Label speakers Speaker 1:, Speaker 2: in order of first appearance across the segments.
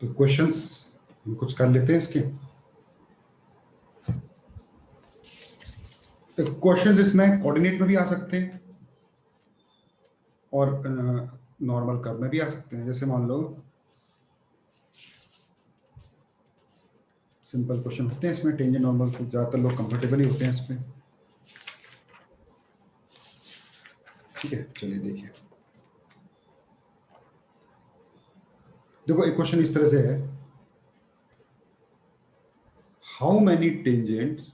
Speaker 1: तो क्वेश्चंस हम कुछ कर लेते हैं इसके। तो क्वेश्चंस इसमें कोऑर्डिनेट में भी आ सकते हैं और नॉर्मल कर्व में भी आ सकते हैं। जैसे मान लो सिंपल क्वेश्चन होते हैं इसमें, टेंजेंट नॉर्मल को ज़्यादातर लोग कंफर्टेबल ही होते हैं इसमें। ठीक है, चलिए देखिए। देखो एक क्वेश्चन इस तरह से है, हाउ मैनी टेंजेंट्स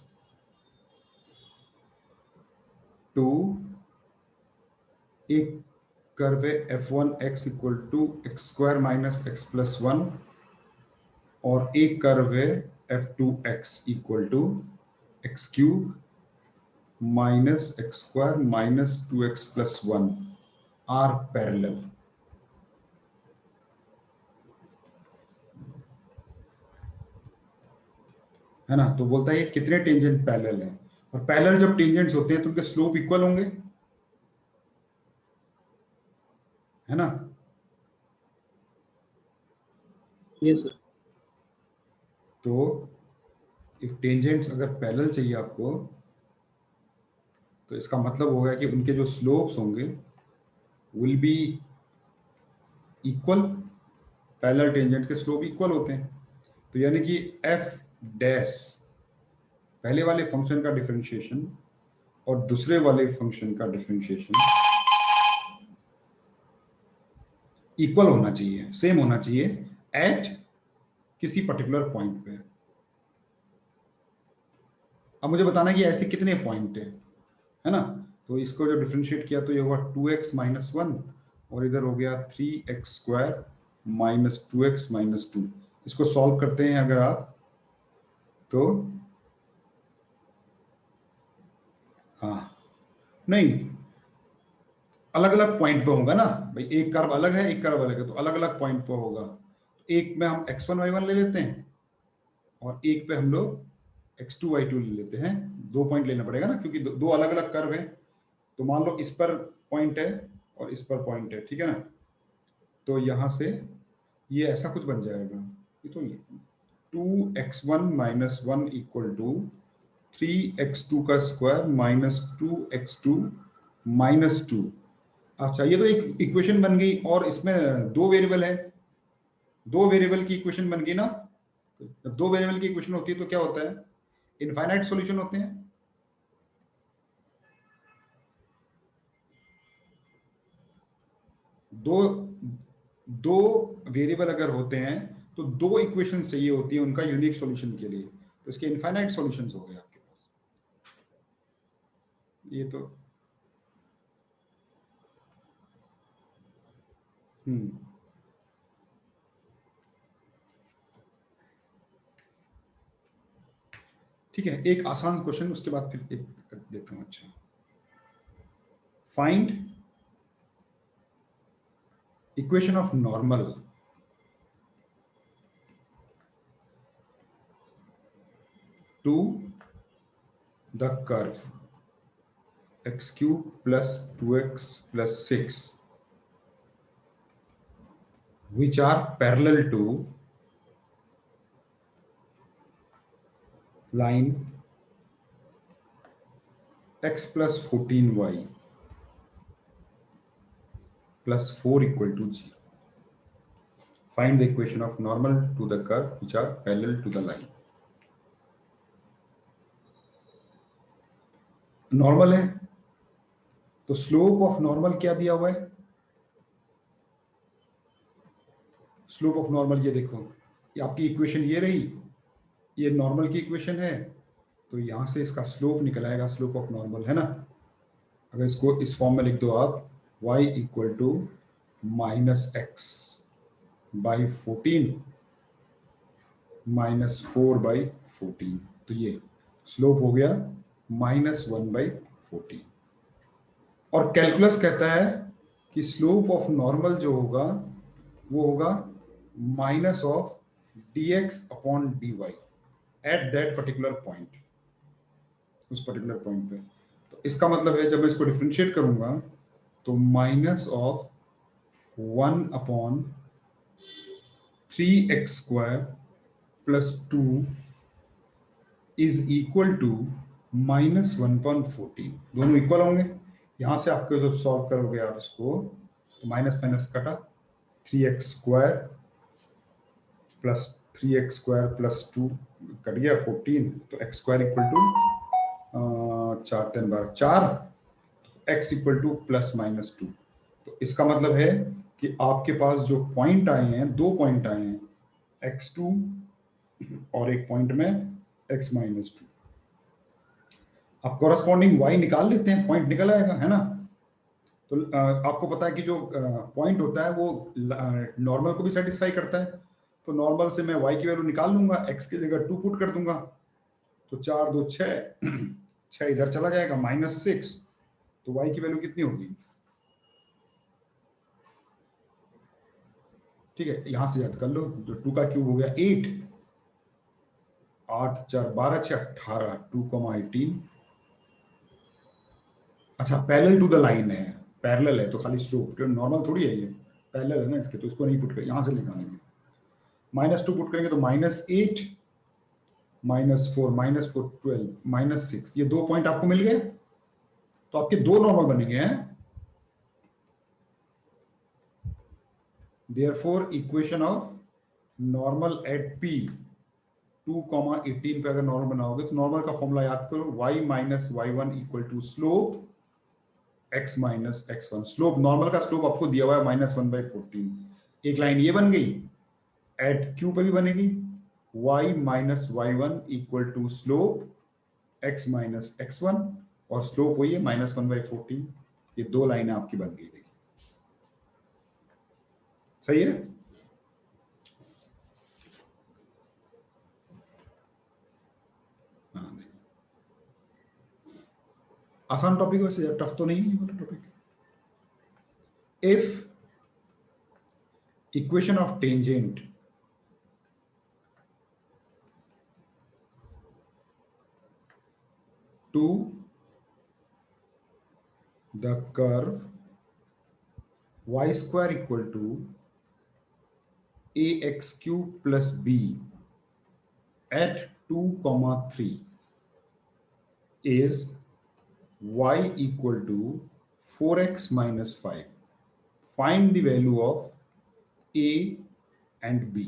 Speaker 1: टू एक कर्व है f1x equal to x square minus x plus one, और एक कर्व है f2x equal to x cube minus x square minus 2x plus one are parallel. है ना। तो बोलता है ये कितने टेंजेंट पैरेलल हैं, और पैरेलल जब टेंजेंट्स होते हैं तो उनके स्लोप इक्वल होंगे, है ना।
Speaker 2: Yes sir.
Speaker 1: तो इफ टेंजेंट्स अगर पैरेलल चाहिए आपको, तो इसका मतलब होगा कि उनके जो स्लोप्स होंगे will be equal. Parallel tangent के स्लोप इक्वल होते हैं। तो यानी कि एफ डैश पहले वाले फंक्शन का डिफरेंशिएशन और दूसरे वाले फंक्शन का डिफरेंशिएशन इक्वल होना चाहिए, सेम होना चाहिए एट किसी पर्टिकुलर पॉइंट पे। अब मुझे बताना है कि ऐसे कितने पॉइंट है ना। तो इसको जो डिफरेंशिएट किया तो ये हुआ 2x माइनस वन, और इधर हो गया 3x square minus 2x minus two. इसको सॉल्व करते हैं अगर आप, तो हाँ नहीं, अलग अलग पॉइंट पे होगा ना भाई। एक कर्व अलग है, एक कर्व अलग है, तो अलग अलग पॉइंट पे होगा। एक में हम x1 y1 ले लेते हैं, और एक पे हम लोग x2 y2 ले लेते हैं। 2 पॉइंट लेना पड़ेगा ना, क्योंकि दो अलग अलग कर्व है। तो मान लो इस पर पॉइंट है और इस पर पॉइंट है, ठीक है ना। तो यहां से ये ऐसा कुछ बन जाएगा, ये तो 2x1 minus one equal to 3x2 का square minus 2x2 minus two. अच्छा, ये तो एक इक्वेशन बन गई, और इसमें दो वेरिएबल है। दो वेरिएबल की इक्वेशन बन गई ना। जब दो वेरिएबल की इक्वेशन होती है तो क्या होता है, इनफाइनाइट सॉल्यूशन होते हैं। दो दो वेरिएबल अगर होते हैं तो दो इक्वेशन चाहिए होती है उनका यूनिक सॉल्यूशन के लिए, तो इसके इनफाइनाइट सॉल्यूशंस हो गए आपके पास। ये तो ठीक है। एक आसान क्वेश्चन, उसके बाद फिर एक देखता हूं। अच्छा, find equation of normal to the curve x cube plus 2x plus 6 which are parallel to line x plus 14y plus 4 equal to 0. Find the equation of normal to the curve which are parallel to the line. Normal है तो slope of normal क्या दिया हुआ है, slope of normal ये देखो, ये आपकी इक्वेशन ये रही, ये नॉर्मल की इक्वेशन है। तो यहां से इसका स्लोप निकल आएगा, स्लोप ऑफ नॉर्मल, है ना। अगर इसको इस फॉर्म में लिख दो आप, y equal to minus x by 14 minus 4 by 14, तो ये स्लोप हो गया -1/14। और कैलकुलस कहता है कि स्लोप ऑफ नॉर्मल जो होगा वो होगा minus of dx upon dy at that particular point, उस पर्टिकुलर पॉइंट पे। तो इसका मतलब है जब मैं इसको डिफरेंशिएट करूंगा तो minus of 1 upon 3x² plus 2 is equal to -1/14। दोनों इक्वल होंगे। यहां से आपको जब सॉल्व करोगे आप इसको तो माइनस माइनस कटा, 3x² plus 3x² plus 2 cut गया 14, तो x² equal to 4 x equal to +-2। तो इसका मतलब है कि आपके पास जो पॉइंट आए हैं, 2 पॉइंट आए हैं, x2 और एक पॉइंट में x-2। अब कॉरस्पॉन्डिंग y निकाल लेते हैं, पॉइंट निकल आएगा, है ना। तो आपको पता है कि जो पॉइंट होता है वो नॉर्मल को भी सेटिस्फाई करता है। तो नॉर्मल से मैं y की वैल्यू निकाल लूंगा, x की जगह 2 पुट कर दूंगा, तो 4 2 6 6 इधर चला जाएगा, -6। तो y की वैल्यू कितनी होगी? ठीक है, यहां से याद कर लो, जो 2 का क्यूब हो गया 8, 8 4 12 6 18, 2,18। अच्छा, पैरेलल टू द लाइन है, पैरेलल है तो खाली स्लोप, नॉर्मल थोड़ी है ये, पैरेलल है ना इसके, तो इसको नहीं पुट कर, यहां से निकालेंगे। -2 पुट करेंगे तो -8, -4 -4 12, -6, ये 2 पॉइंट आपको मिल गए। तो आपके 2 नॉर्मल बनेंगे हैं। Therefore equation of normal at P 2,18 पे अगर नॉर्मल बनाओगे तो नॉर्मल का फॉर्मूला याद करो, y - y1 equal to slope x - x1। Slope, normal का स्लोप आपको दिया हुआ है -1/14। एक लाइन ये बन गई, एट Q पे भी बनेगी, y - y1 equal to slope x - x1, और स्लोप वही है -1/14। ये 2 लाइनें आपकी बन गई, देखिए सही है। हाँ, आसान टॉपिक, वैसे टफ तो नहीं है ये वाला topic. If equation of tangent to the curve y² equal to ax³ plus b at 2,3 is y equal to 4x minus 5. Find the value of a and b.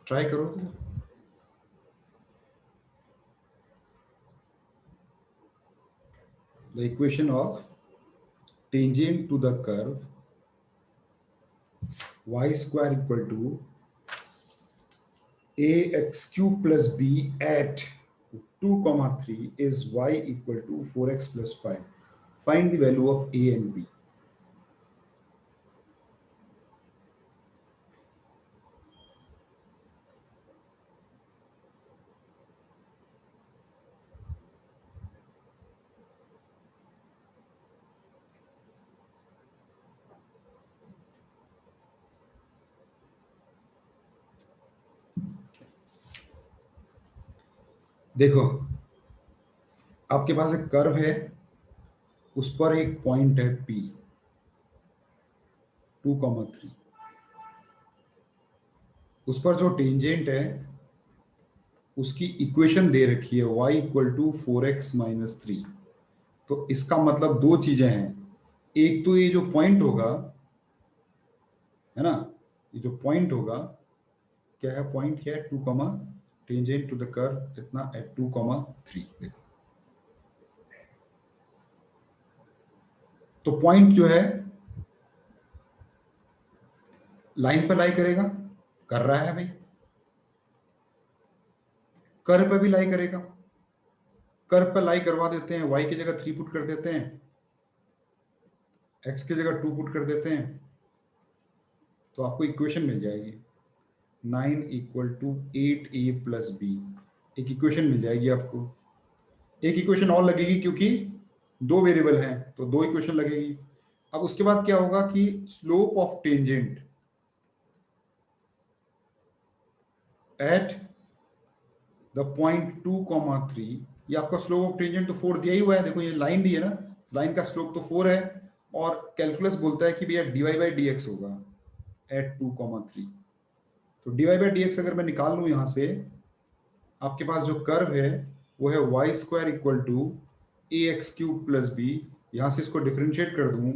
Speaker 1: Try करो। The equation of tangent to the curve y² equal to ax³ plus b at 2,3 is y equal to 4x plus 5. Find the value of a and b. देखो, आपके पास एक curve है, उस पर एक point है P 2,3, उस पर जो टेंजेंट है उसकी इक्वेशन दे रखी है y equal to 4x minus 3। तो इसका मतलब 2 चीजें हैं, एक तो ये जो पॉइंट होगा, है ना, ये जो पॉइंट होगा, क्या है पॉइंट, क्या है 2, टेंजेंट टू द कर्व इतना एट 2,3। देखो, तो पॉइंट जो है लाइन पर लाई करेगा, कर रहा है भाई, कर्व पर भी लाई करेगा, कर्व पर लाई करवा देते हैं, y की जगह 3 पुट कर देते हैं, x की जगह 2 पुट कर देते हैं, तो आपको इक्वेशन मिल जाएगी 9 equal to 8a plus b। एक इक्वेशन मिल जाएगी आपको, एक इक्वेशन और लगेगी क्योंकि 2 वेरिएबल हैं तो 2 इक्वेशन लगेगी। अब उसके बाद क्या होगा कि slope of tangent at the point 2,3, ये आपका स्लोप ऑफ टेंजेंट तो 4 दिया ही हुआ है, देखो ये लाइन दी है ना, लाइन का स्लोप तो 4 है, और कैलकुलस बोलता है कि भैया dy बाई डी एक्स होगा एट 2,3। तो dy बाई डी एक्स अगर मैं निकाल लूँ यहाँ से, आपके पास जो कर्व है वो है y square equal to a x cube plus b. यहाँ से इसको डिफ्रेंशिएट कर दूँ,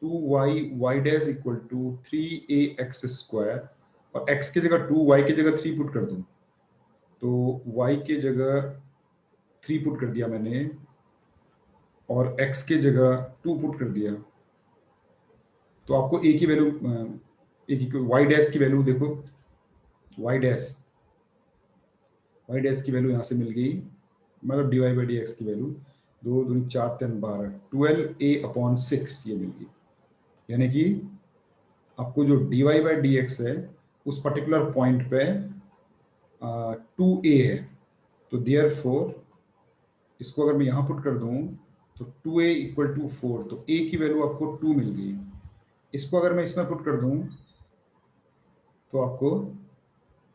Speaker 1: 2y y dash equal to 3ax square, और x की जगह 2, y की जगह 3 पुट कर दूँ, तो y की जगह 3 पुट कर दिया मैंने और x की जगह 2 पुट कर दिया, तो आपको a की वैल्यू, a की y डैश की वैल्यू देखो, y डैश की वैल्यू यहाँ से मिल गई, मतलब dy बाई डी एक्स की वैल्यू 2 दूनी 4 3 12 12a/6 ये मिल गई। यानी कि आपको जो dy बाई डी एक्स है उस पर्टिकुलर पॉइंट पे 2a है, तो देयरफॉर इसको अगर मैं यहाँ पुट कर दूँ तो 2a इक्वल टू 4, तो a की वैल्यू आपको 2 मिल गई। इसको अगर मैं इसमें पुट कर दूँ तो आपको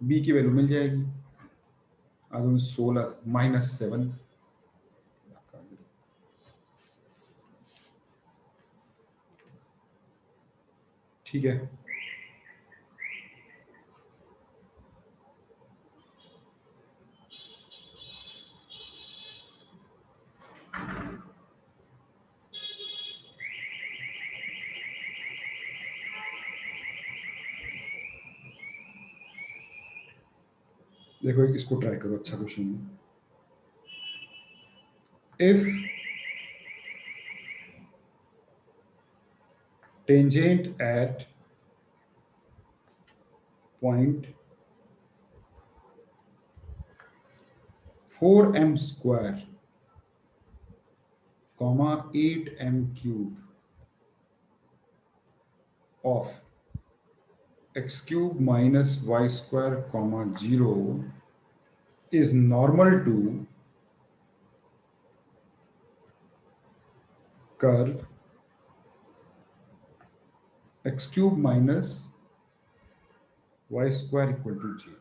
Speaker 1: b की वैल्यू मिल जाएगी, 16 -7। ठीक है, देखो इसको ट्राई करो, अच्छा क्वेश्चन है। If tangent at point 4m square comma 8m cube of x cube minus y square comma 0 is normal to curve x cube minus y square equal to 0.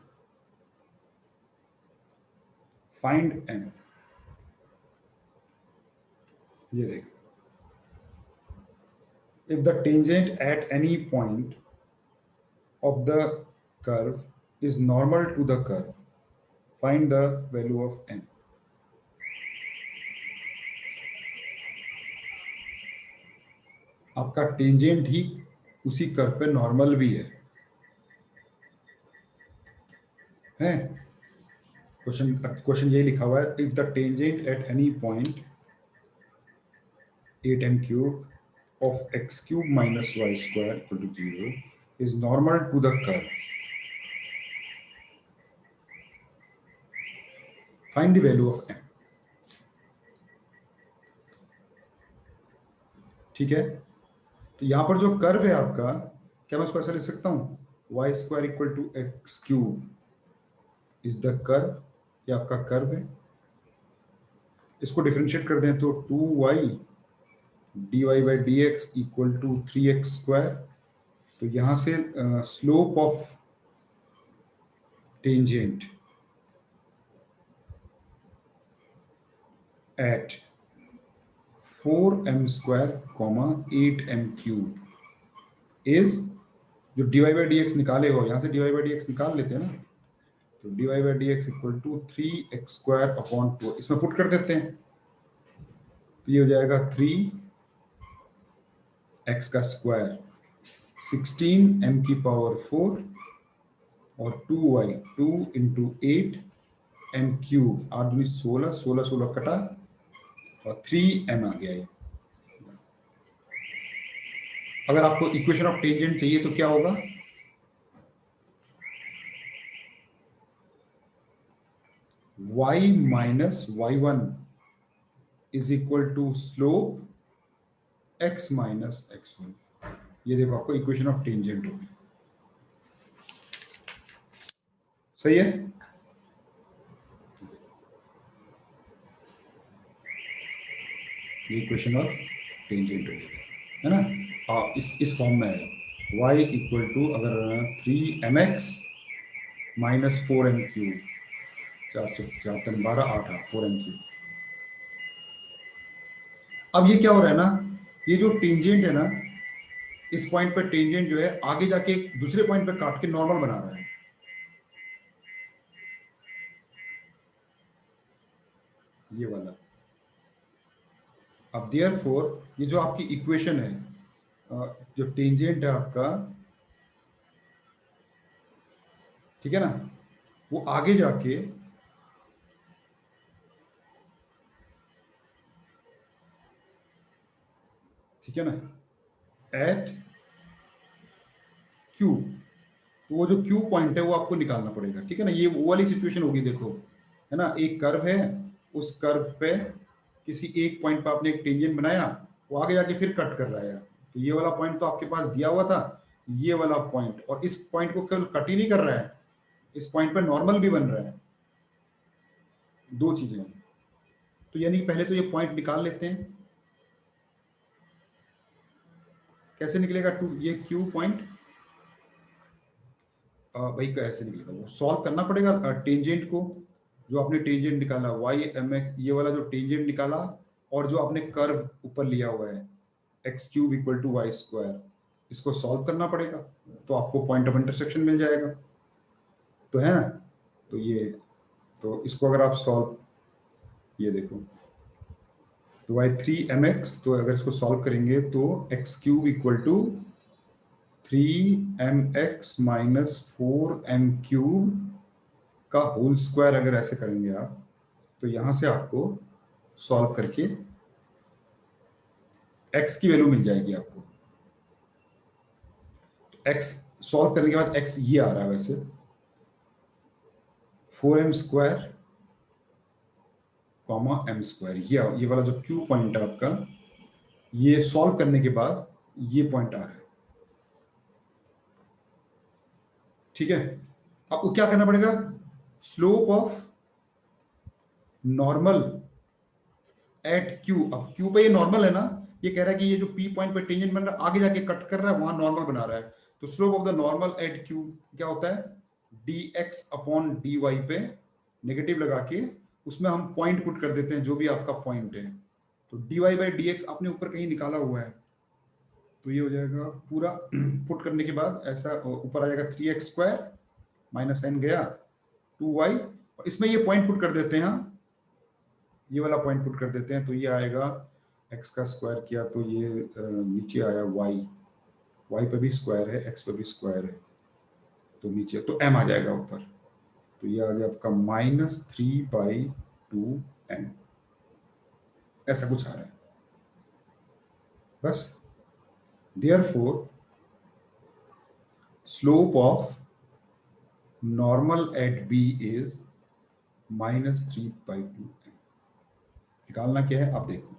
Speaker 1: Find m. ये देखो, if the tangent at any point of the curve is normal to the curve, find the value of n. आपका tangent ही उसी curve पे normal भी है question ये लिखा हुआ है, if the tangent at any point 8m cube of x cube minus y square equal to 0 is normal to the curve, find the value of m. ठीक है, तो यहां पर जो कर्व है आपका, क्या मैं उसको ऐसा लिख सकता हूं, y square equal to x cube is the curve, ये आपका कर्व है। इसको डिफरेंशिएट कर दें तो 2y dy by d x equal to 3x square, तो यहां से slope of tangent at 4m square comma 8m cube is, जो dy बाई डी एक्स निकाले हो, यहां से dy बाई डी एक्स निकाल लेते हैं ना, तो dy by d x equal to 3x square upon 2, इसमें पुट कर देते हैं, तो ये हो जाएगा 3x का स्क्वायर 16m की पावर 4 और 2y 2 इंटू 8m क्यूब, 8 दूनी 16, 16 16 कटा और 3m आ गया ये। अगर आपको इक्वेशन ऑफ टेंजेंट चाहिए तो क्या होगा, y minus y1 is equal to slope x minus x1। ये देखो आपको इक्वेशन ऑफ टेंजेंट होगी, सही है। ये इक्वेशन ऑफ टेंजेंट होगी, है ना। इस फॉर्म में है y इक्वल टू, अगर 3mx minus 4m cube, 4 4 12 8 4m cube. अब ये क्या हो रहा है ना, ये जो टेंजेंट है ना, इस पॉइंट पे टेंजेंट जो है आगे जाके एक दूसरे पॉइंट पे काट के नॉर्मल बना रहा है, ये वाला। अब देयरफॉर ये जो आपकी इक्वेशन है, जो टेंजेंट है आपका, ठीक है ना, वो आगे जाके, ठीक है ना, एट क्यू, तो वो जो क्यू पॉइंट है वो आपको निकालना पड़ेगा, ठीक है ना। ये वो वाली सिचुएशन होगी, देखो, है ना, एक कर्व है, उस कर्व पे किसी एक पॉइंट पे आपने एक टेंजेंट बनाया, वो आगे जाके फिर कट कर रहा है, तो ये वाला पॉइंट तो आपके पास दिया हुआ था, ये वाला पॉइंट, और इस पॉइंट को केवल कट ही नहीं कर रहा है, इस पॉइंट पे नॉर्मल भी बन रहा है, दो चीजें हैं। तो यानी पहले तो ये पॉइंट निकाल लेते हैं, कैसे निकलेगा टू ये क्यू पॉइंट, भाई कैसे निकलेगा, वो सॉल्व करना पड़ेगा टेंजेंट को, जो आपने टेंजेंट निकाला वाई एम एक्स, ये वाला जो टेंजेंट निकाला, और जो आपने कर्व ऊपर लिया हुआ है x cube equal to y square, इसको सॉल्व करना पड़ेगा, तो आपको पॉइंट ऑफ इंटरसेक्शन मिल जाएगा, तो है ना। तो ये, तो इसको अगर आप सॉल्व, ये देखो, तो वाई थ्री एम एक्स, तो अगर इसको सॉल्व करेंगे तो x cube equal to 3mx minus 4m³ का होल स्क्वायर, अगर ऐसे करेंगे आप, तो यहां से आपको सॉल्व करके x की वैल्यू मिल जाएगी आपको। x सॉल्व करने के बाद x ये आ रहा है वैसे 4m² कॉमा m², ये वाला जो q पॉइंट है आपका, ये सॉल्व करने के बाद ये पॉइंट आ रहा है, ठीक है। आपको क्या करना पड़ेगा, slope of normal at Q, अब क्यू पे ये नॉर्मल है ना, ये कह रहा है कि ये जो पी पॉइंट पे टेंजेंट बन रहा है आगे जाके कट कर रहा है, वहां नॉर्मल बना रहा है, तो slope of the normal at Q क्या होता है, dx अपॉन dy पे नेगेटिव लगा के उसमें हम पॉइंट पुट कर देते हैं, जो भी आपका पॉइंट है, तो dy बाई dx आपने ऊपर कहीं निकाला हुआ है, तो ये हो जाएगा पूरा पुट करने के बाद ऐसा ऊपर आ जाएगा 3x² माइनस n गया 2y, और इसमें ये पॉइंट पुट कर देते हैं, ये वाला पॉइंट पुट कर देते हैं, तो ये आएगा x का स्क्वायर किया तो ये नीचे आया y पे भी स्क्वायर है, x पे भी स्क्वायर है, तो नीचे तो m आ जाएगा ऊपर, तो ये आ गया आपका -3/2m, ऐसा कुछ आ रहा है बस। Therefore slope of normal at b is -3/2m। निकालना क्या है, अब देखो,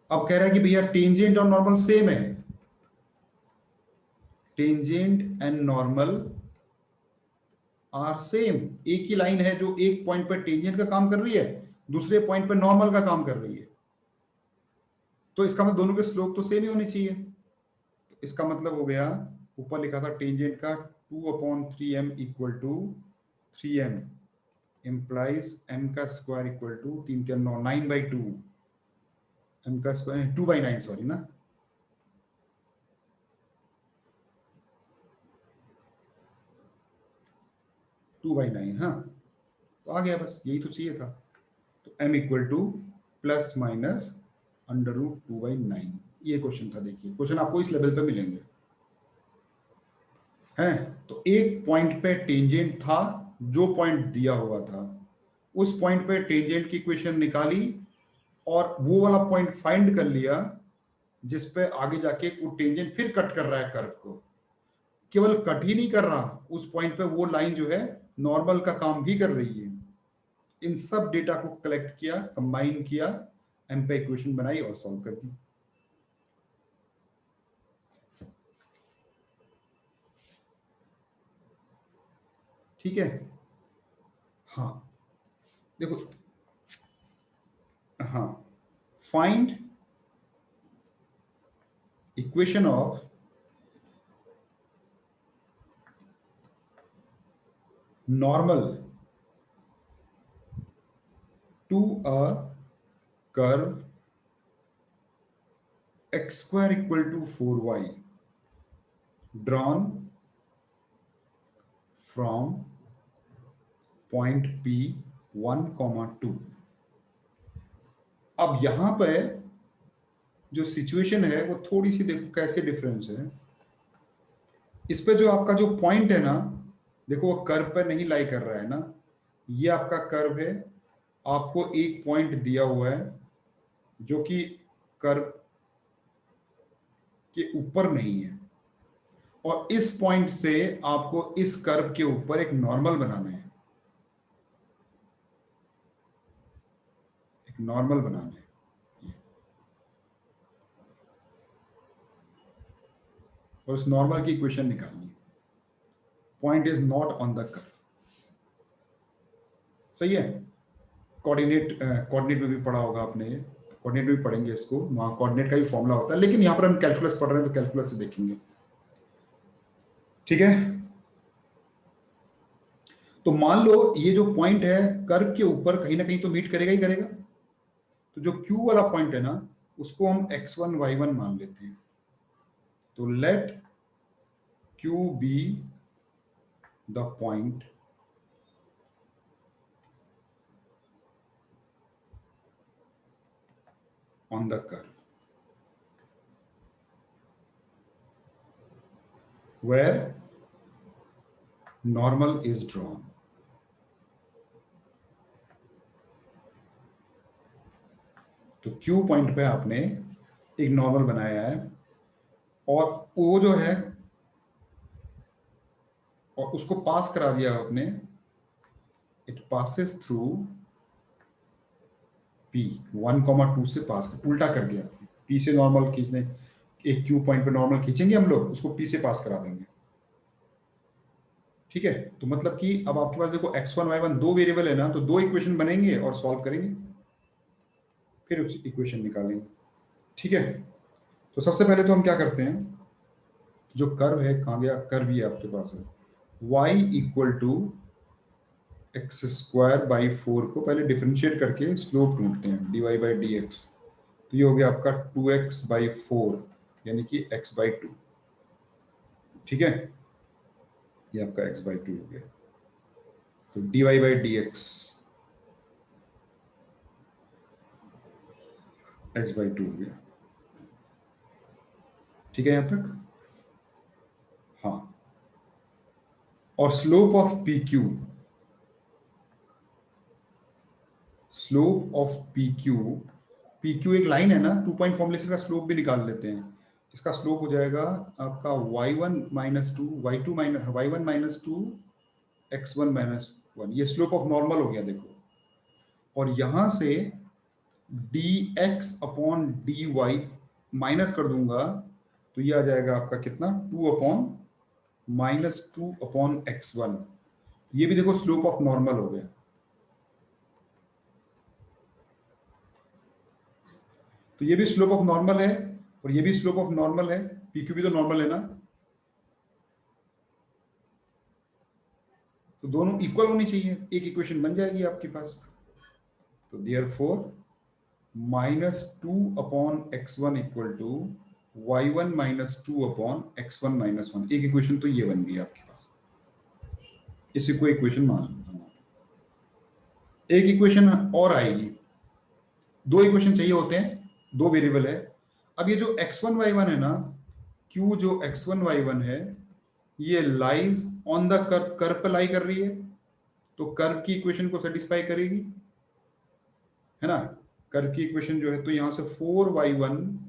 Speaker 1: अब कह रहा है कि भैया टेंजेंट और नॉर्मल सेम है, tangent and normal are same, एक ही लाइन है जो एक पॉइंट पर टेंजेंट का काम कर रही है, दूसरे पॉइंट पर नॉर्मल का काम कर रही है, तो इसका मतलब दोनों के स्लोप तो सेम ही होने चाहिए, तो इसका मतलब हो गया, ऊपर लिखा था टेंजेंट का 2/3m equal to 3m, implies m का स्क्वायर इक्वल टू 3×3=9, 9/2, m का स्क्वायर 2/9, सॉरी ना, 2/9, हाँ, तो आ गया, बस यही तो चाहिए था, तो m equal two plus minus √2/9, ये क्वेश्चन था। देखिए क्वेश्चन आपको इस लेवल पे मिलेंगे, हैं, तो एक पॉइंट पे टेंजेंट था, जो पॉइंट दिया हुआ था उस पॉइंट पे टेंजेंट की इक्वेशन निकाली, और वो वाला पॉइंट फाइंड कर लिया जिस पे आगे जाके वो टेंजेंट फिर कट कर रहा है कर्व को, केवल कट ही नहीं कर रहा, उस पॉइंट पे वो लाइन जो है नॉर्मल का काम भी कर रही है। इन सब डेटा को कलेक्ट किया, कंबाइन किया, एम पे इक्वेशन बनाई और सॉल्व कर दी। ठीक है, हाँ, देखो, हाँ, find equation of normal to a curve x square equal to 4y drawn from point P 1, 2। अब यहां पे जो सिचुएशन है वो थोड़ी सी देखो कैसे डिफरेंस है। इस पे जो आपका जो पॉइंट है ना, देखो वो कर्व पर नहीं लाई कर रहा है ना, ये आपका कर्व है, आपको एक पॉइंट दिया हुआ है जो कि कर्व के ऊपर नहीं है, और इस पॉइंट से आपको इस कर्व के ऊपर एक नॉर्मल बनाना है, एक नॉर्मल बनाना है। और उस नॉर्मल की इक्वेशन निकालनी है। Point is not on the curve. सही है। कोऑर्डिनेट में भी पढ़ा होगा आपने, कोऑर्डिनेट में भी पढ़ेंगे इसको, वहां कोऑर्डिनेट का भी फॉर्मूला होता है, लेकिन यहां पर हम कैलकुलस पढ़ रहे हैं तो कैलकुलस से देखेंगे। ठीक है। तो मान लो ये जो पॉइंट है कर्व के ऊपर कहीं ना कहीं तो मीट करेगा ही करेगा। तो जो Q वाला पॉइंट है ना, उसको हम x1 y1 मान लेते हैं। तो let Q be the point on the curve where normal is drawn। तो Q पॉइंट पे आपने एक नॉर्मल बनाया है, और वो जो है और उसको पास करा दिया आपने, इट पासेस थ्रू P 1, 2 से पास कर, उल्टा कर दिया। P से नॉर्मल खींचने, एक Q पॉइंट पे नॉर्मल खींचेंगे हम लोग, उसको P से पास करा देंगे। ठीक है। तो मतलब कि अब आपके पास देखो x1 y1 दो वेरिएबल है ना, तो दो इक्वेशन बनेंगे और सॉल्व करेंगे, फिर इक्वेशन निकालेंगे। ठीक है। तो सबसे पहले तो हम क्या करते हैं, जो कर्व है, कहां गया कर्व, ही आपके पास है, y equal to x square by 4 को पहले डिफरेंशिएट करके स्लोप ढूंढते हैं, dy बाई dx। तो ये हो गया आपका 2x/4 यानी कि x/2। ठीक है। ये आपका x/2 हो गया। तो dy बाई dx x/2 हो गया। ठीक है यहां तक। हाँ। और slope of P Q, slope of P Q एक लाइन है ना, 2 पॉइंट फॉर्मूले से इसका स्लोप भी निकाल लेते हैं। इसका स्लोप हो जाएगा आपका y1 - 2 y2 minus y1 - 2 x1 - 1। ये स्लोप ऑफ नॉर्मल हो गया देखो। और यहां से dx/dy माइनस कर दूंगा, तो ये आ जाएगा आपका कितना, 2/-2/x1। ये भी देखो स्लोप ऑफ नॉर्मल हो गया। तो ये भी स्लोप ऑफ नॉर्मल है और ये भी स्लोप ऑफ नॉर्मल है, पीक्यू भी तो नॉर्मल है ना, तो दोनों इक्वल होनी चाहिए, एक इक्वेशन बन जाएगी आपके पास। तो therefore -2/x1 equal to y1 - 2/x1 - 1। एक इक्वेशन तो ये बन गई आपके पास, इसी को इक्वेशन मान लो। एक इक्वेशन और आएगी, दो इक्वेशन चाहिए होते हैं, दो वेरिएबल है। अब ये जो x1 y1 है ना, Q जो x1 y1 है, ये lies on the curve, curve पे लाई कर रही है, तो कर्व की इक्वेशन को सेटिस्फाई करेगी, है ना। कर्व की इक्वेशन जो है, तो यहां से 4y1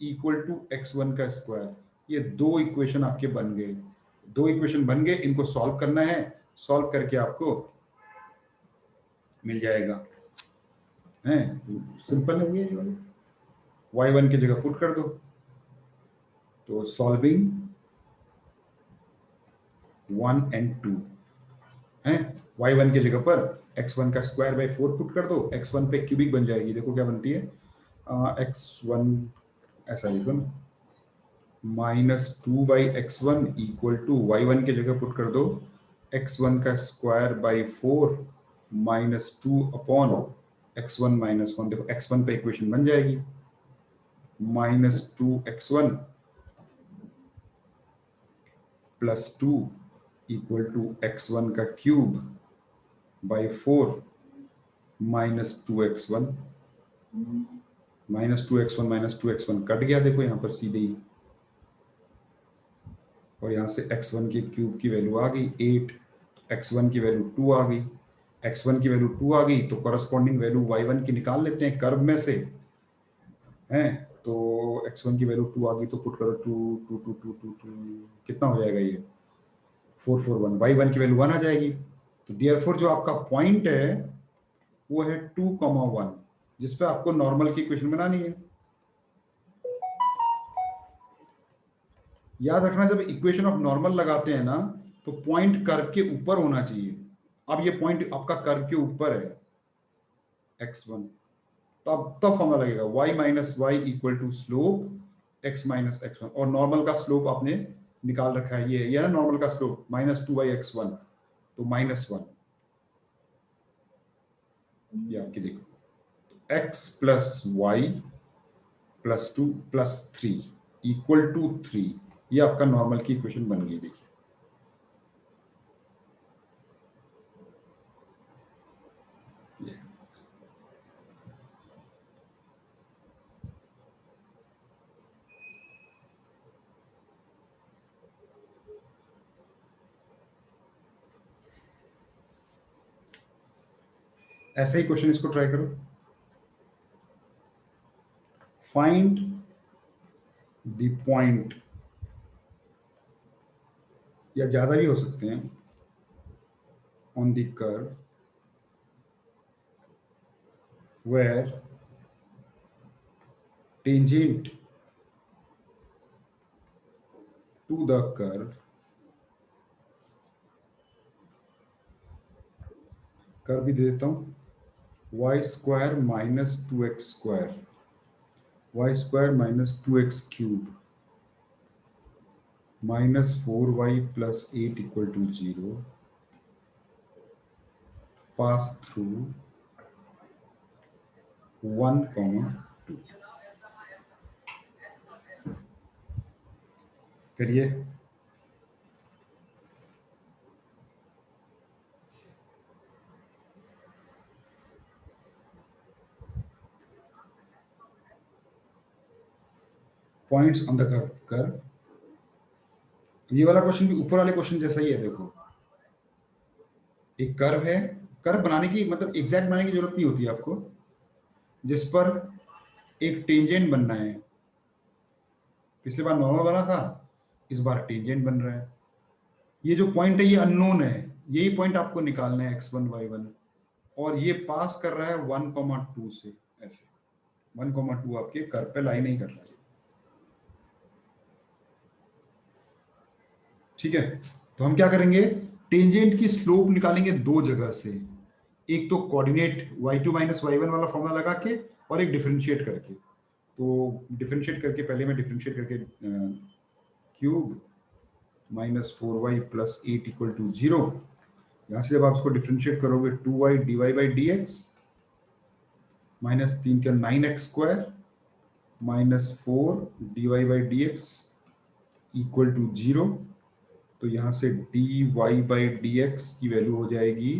Speaker 1: इक्वल टू x1 का स्क्वायर, ये दो इक्वेशन आपके बन गए। दो इक्वेशन बन गए, इनको सॉल्व करना है, सॉल्व करके आपको मिल जाएगा। है सिंपल है ये वाला, y1 की जगह पुट कर दो। तो सॉल्विंग 1 और 2 है, y1 की जगह पर x1 का स्क्वायर बाई 4 पुट कर दो, x1 पे क्यूबिक बन जाएगी, देखो क्या बनती है, x1 ऐसा लिखो ना, -2/x1 इक्वल टू y1 की जगह पुट कर दो, x1 का स्क्वायर बाई 4 -2/x1 - 1। देखो x1 पे इक्वेशन बन जाएगी। Minus 2x1 plus 2 equal to x1 का cube by 4 -2x1 -2x1 cut गया, देखो यहां पर सीधे ही, और यहां से x1 के क्यूब की वैल्यू आ गई 8, x1 की वैल्यू 2 आ गई, x1 की वैल्यू 2 आ गई, तो करस्पॉन्डिंग वैल्यू y1 की निकाल लेते हैं कर्व में से, हैं, तो x1 की वैल्यू 2 आ गई, तो पुट करो 2 2 2 2 2 2, कितना हो जाएगा ये 4 4 1, y1 की वैल्यू 1 आ जाएगी। तो देयरफॉर जो आपका पॉइंट है वो है 2,1, जिस पे आपको नॉर्मल की इक्वेशन बनानी है। याद रखना, जब इक्वेशन ऑफ नॉर्मल लगाते हैं ना, तो पॉइंट कर्व के ऊपर होना चाहिए। अब ये पॉइंट आपका कर्व के ऊपर है x1, तब फॉर्मूला लगेगा y minus y equal to slope x minus x1, और नॉर्मल का स्लोप आपने निकाल रखा है, ये ना नॉर्मल का स्लोप -2/x1, तो -1, ये आपकी देखो x plus y plus 2 plus 3 equal to 3, ये आपका नॉर्मल की इक्वेशन बन गई। देखिए ये ऐसा ही क्वेश्चन इसको ट्राई करो। फाइंड द पॉइंट, या ज्यादा भी हो सकते हैं, on the curve where tangent to the curve, curve भी दे देता हूं, y square minus 2x square, y square minus 2x cube -4y plus 8 equal to 0, pass through 1,2, करिए। पॉइंट्स ऑन द कर्व, ये वाला क्वेश्चन भी ऊपर वाले क्वेश्चन जैसा ही है। देखो एक कर्व है, कर्व बनाने की मतलब एग्जैक्ट बनाने की जरूरत नहीं होती है आपको, जिस पर एक टेंजेंट बनना है। पिछली बार नॉर्मल बना था, इस बार टेंजेंट बन रहा है। ये जो पॉइंट है ये अननोन है, यही पॉइंट आपको निकालना है x1 y1, और ये पास कर रहा है 1,2 से, ऐसे 1,2 आपके कर्व पे लाइन नहीं कर रहा है। ठीक है, तो हम क्या करेंगे, टेंजेंट की स्लोप निकालेंगे दो जगह से, एक तो कोऑर्डिनेट y2 माइनस y1 वाला फॉर्मूला लगा के, और एक डिफरेंशिएट करके। तो डिफरेंशिएट करके, पहले मैं डिफरेंशिएट करके cube -4y plus 8 equal to 0, यहां से जब आप इसको डिफरेंशिएट करोगे 2y dy by d x, -3 का 9x square -4 dy by d x equal to 0, तो यहां से dy बाई डी एक्स की वैल्यू हो जाएगी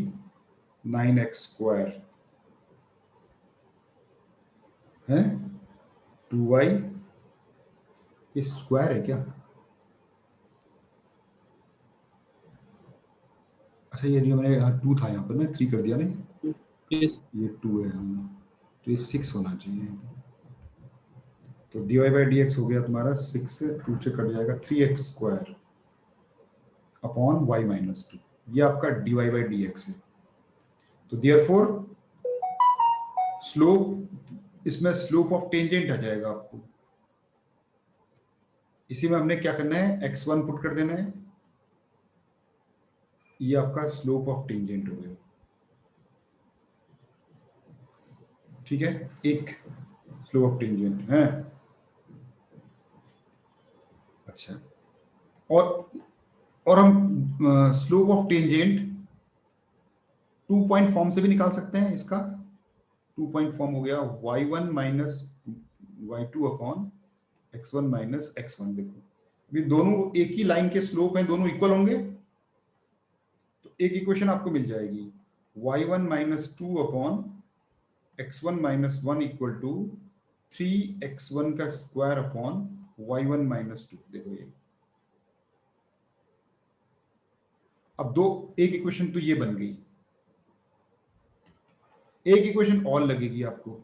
Speaker 1: 9x स्क्वायर है 2y, ये स्क्वायर है क्या, अच्छा ये जो मैंने 2 था यहाँ पर, मैं 3 कर दिया नहीं,
Speaker 2: yes,
Speaker 1: ये 2 है, तो ये 6 होना चाहिए। तो dy बाई डी एक्स हो गया तुम्हारा 6 से 2 से कट जाएगा 3x square upon y minus 2, ये आपका dy बाई डी एक्स है। तो देयरफॉर स्लोप, इसमें स्लोप ऑफ टेंजेंट आ जाएगा आपको। इसी में हमने क्या करना है, x1 पुट कर देना है, ये आपका स्लोप ऑफ टेंजेंट हो गया। ठीक है, एक स्लोप ऑफ टेंजेंट है। अच्छा, और हम slope of tangent 2 point form से भी निकाल सकते हैं इसका। 2 पॉइंट फॉर्म हो गया y1 minus y2 upon x1 minus x1। देखो ये दोनों एक ही लाइन के स्लोप हैं, दोनों इक्वल होंगे, तो एक इक्वेशन आपको मिल जाएगी y1 minus two upon x1 minus one equal to 3x1 का square upon y1 minus to. देखो ये अब दो, एक इक्वेशन तो ये बन गई, एक इक्वेशन और लगेगी आपको।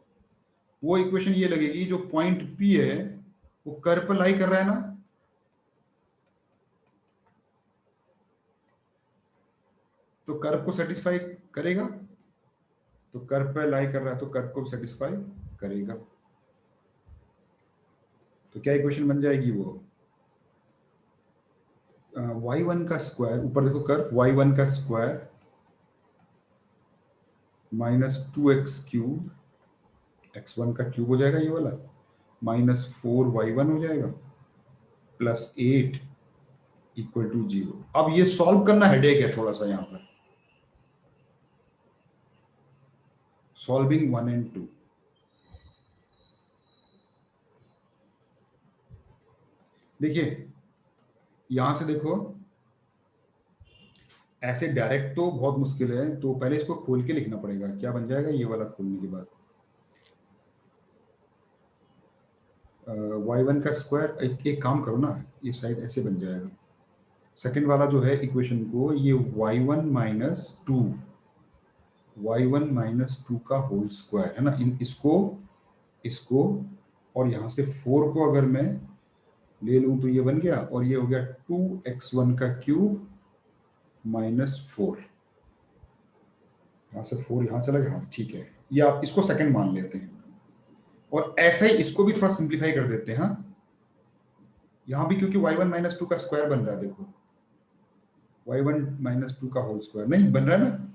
Speaker 1: वो इक्वेशन ये लगेगी, जो पॉइंट P है वो कर्व पर लाई कर रहा है ना, तो कर्व को सेटिस्फाई करेगा, तो कर्व पर लाई कर रहा है तो कर्व को सेटिस्फाई करेगा। तो क्या इक्वेशन बन जाएगी वो, y1 का स्क्वायर, ऊपर देखो कर्व, y1 का स्क्वायर माइनस 2x³ x1 का क्यूब हो जाएगा ये वाला, माइनस 4y1 हो जाएगा, प्लस 8 इक्वल टू 0। अब ये सॉल्व करना हेडेक है थोड़ा सा, यहां पर सॉल्विंग 1 एंड 2। देखिए यहां से देखो, ऐसे डायरेक्ट तो बहुत मुश्किल है, तो पहले इसको खोल के लिखना पड़ेगा। क्या बन जाएगा ये वाला खोलने के बाद, y1 का स्क्वायर, एक काम करो ना, ये शायद ऐसे बन जाएगा, सेकंड वाला जो है इक्वेशन को, ये y1 minus to, y1 minus two का होल स्क्वायर है ना, इन इसको इसको और यहां से 4 को अगर मैं ले लूं तो ये बन गया, और ये हो गया 2x1 का क्यूब माइनस 4। यहां से 4 यहां चला गया, हाँ ठीक है, ये आप इसको सेकंड मान लेते हैं। और ऐसे ही इसको भी थोड़ा सिंप्लीफाई कर देते हैं। हाँ यहां भी क्योंकि y1 माइनस टू का स्क्वायर बन रहा है, देखो y1 माइनस टू का होल स्क्वायर नहीं बन रहा है ना,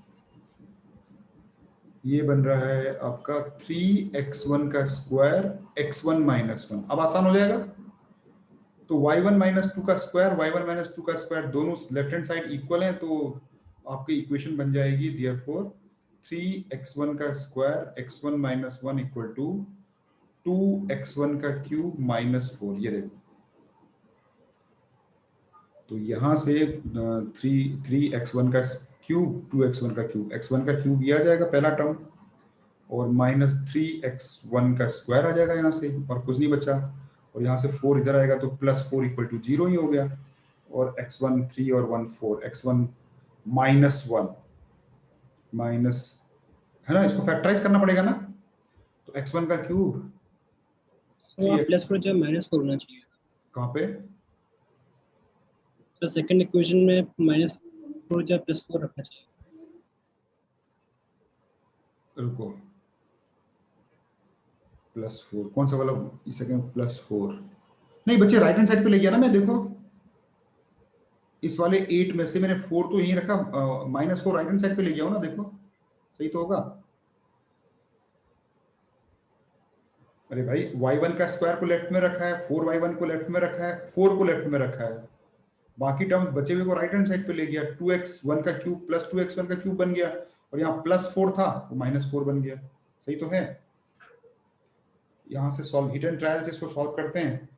Speaker 1: ये बन रहा है आपका 3x1 का स्क्वायर x1 माइनस वन। अब आसान हो जाएगा, तो y1 माइनस टू का स्क्वायर, y1 माइनस टू का स्क्वायर दोनों लेफ्ट हैंड साइड इक्वल हैं, तो आपकी इक्वेशन बन जाएगी देयरफॉर 3x1 का square x1 minus one equal to 2x1 का क्यूब माइनस 4। ये देखो, तो यहां से 3x1 का क्यूब 2x1 का क्यूब, x1 का क्यूब ये आ जाएगा पहला टर्म, और माइनस 3x1 का स्क्वायर आ जाएगा यहाँ से, और कुछ नहीं बचा, और यहाँ से 4 इधर आएगा तो प्लस 4 इक्वल टू 0 ही हो गया, और x1 3 और 1 4, x1 माइनस वन माइनस, है ना, इसको फैक्टराइज करना पड़ेगा ना, तो x1 का क्यूब
Speaker 2: तो आप
Speaker 1: 3x,
Speaker 2: प्लस फोर जब -4 होना चाहिए,
Speaker 1: कहाँ पे,
Speaker 2: तो सेकंड इक्वेशन में -4 जब +4 रखना चाहिए।
Speaker 1: रुको, प्लस 4 कौन सा वाला, इस सेकंड प्लस 4 नहीं बच्चे, राइट हैंड साइड पे ले गया ना मैं, देखो इस वाले 8 में से मैंने 4 तो यहीं रखा, -4 राइट हैंड साइड पे ले गया हूं ना, देखो सही तो होगा। अरे भाई y1 का स्क्वायर को लेफ्ट में रखा है, 4y1 को लेफ्ट में रखा है, 4 को लेफ्ट में रखा है, बाकी टर्म्स बचे हुए को राइट हैंड साइड पे ले गया, 2x1 का क्यूब प्लस 2x1 का क्यूब बन गया, और यहाँ +4 था वो -4 बन गया। सही तो है। यहां से सॉल्व, हिट एंड ट्रायल से इसको सॉल्व करते हैं।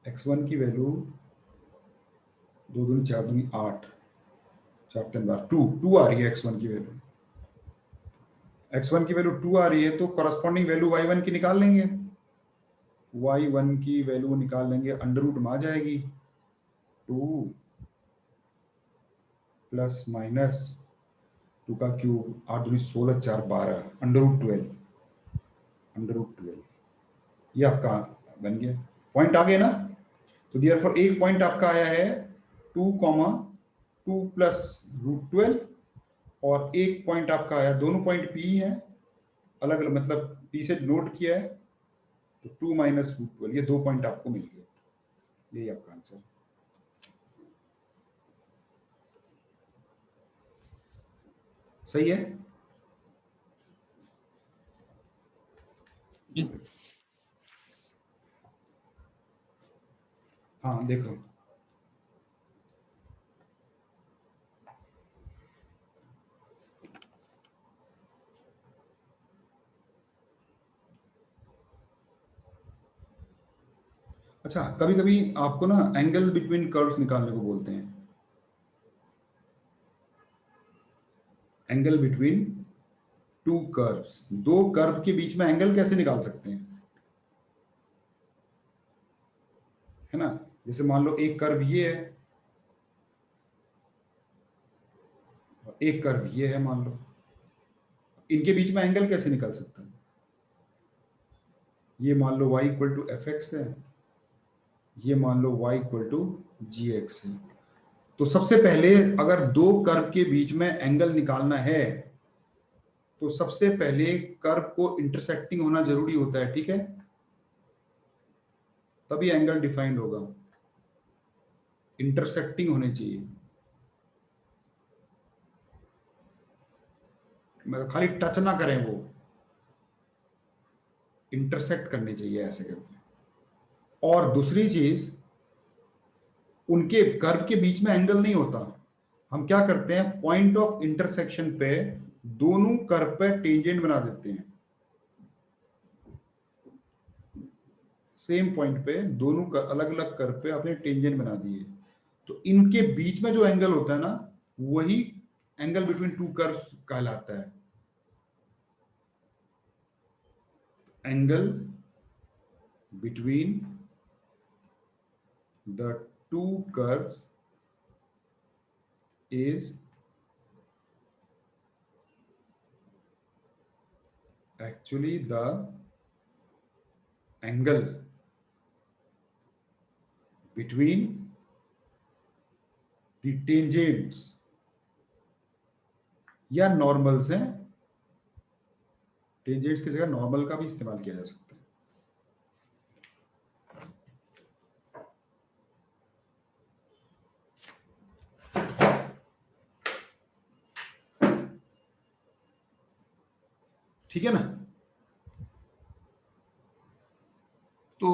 Speaker 1: x1 की वैल्यू 2 दूनी 4 दूनी 8, 4 3 बार 2 2 आ रही है x1 की वैल्यू, x1 की वैल्यू 2 आ रही है, तो करस्पॉन्डिंग वैल्यू y1 की निकाल लेंगे, y1 की वैल्यू निकाल लेंगे, अंडर रूट में आ जाएगी 2 प्लस माइनस 2 का क्यूब, 8 दूनी 16 4 12, अंडर रूट 12, अंडर रूट 12, ये आपका बन गया। पॉइंट आ गए ना, तो देयरफॉर एक पॉइंट आपका आया है 2, 2 प्लस √12, और एक पॉइंट आपका आया, दोनों पॉइंट पी है, अलग अलग मतलब पी से नोट किया है, तो 2 माइनस √12, ये 2 पॉइंट आपको मिल गए, यही आपका आंसर। सही है।
Speaker 2: Yes,
Speaker 1: हाँ देखो, अच्छा, कभी कभी आपको ना एंगल बिटवीन कर्व्स निकालने को बोलते हैं। एंगल बिटवीन टू कर्व्स, दो कर्व के बीच में एंगल कैसे निकाल सकते हैं, है ना। जैसे मान लो एक कर्व ये है और एक कर्व ये है, मान लो, इनके बीच में एंगल कैसे निकाल सकते हैं। ये मान लो y equal to f x है, ये मान लो y equal to g x है। तो सबसे पहले अगर दो कर्व के बीच में एंगल निकालना है तो सबसे पहले कर्व को इंटरसेक्टिंग होना जरूरी होता है, ठीक है, तभी एंगल डिफाइंड होगा। इंटरसेक्टिंग होने चाहिए, मतलब खाली टच ना करें, वो इंटरसेक्ट करनी चाहिए, ऐसे करके। और दूसरी चीज, उनके कर्व के बीच में एंगल नहीं होता। हम क्या करते हैं, पॉइंट ऑफ इंटरसेक्शन पे दोनों कर्व पे टेंजेंट बना देते हैं। सेम पॉइंट पे दोनों अलग अलग कर्व पे आपने टेंजेंट बना दिए, तो इनके बीच में जो एंगल होता है ना, वही एंगल बिटवीन टू कर्व कहलाता है। Angle between the two curves is actually the angle between the tangents, या नॉर्मल्स हैं। टेंजेंट्स की जगह नॉर्मल का भी इस्तेमाल किया जा सकता है। ठीक है ना। तो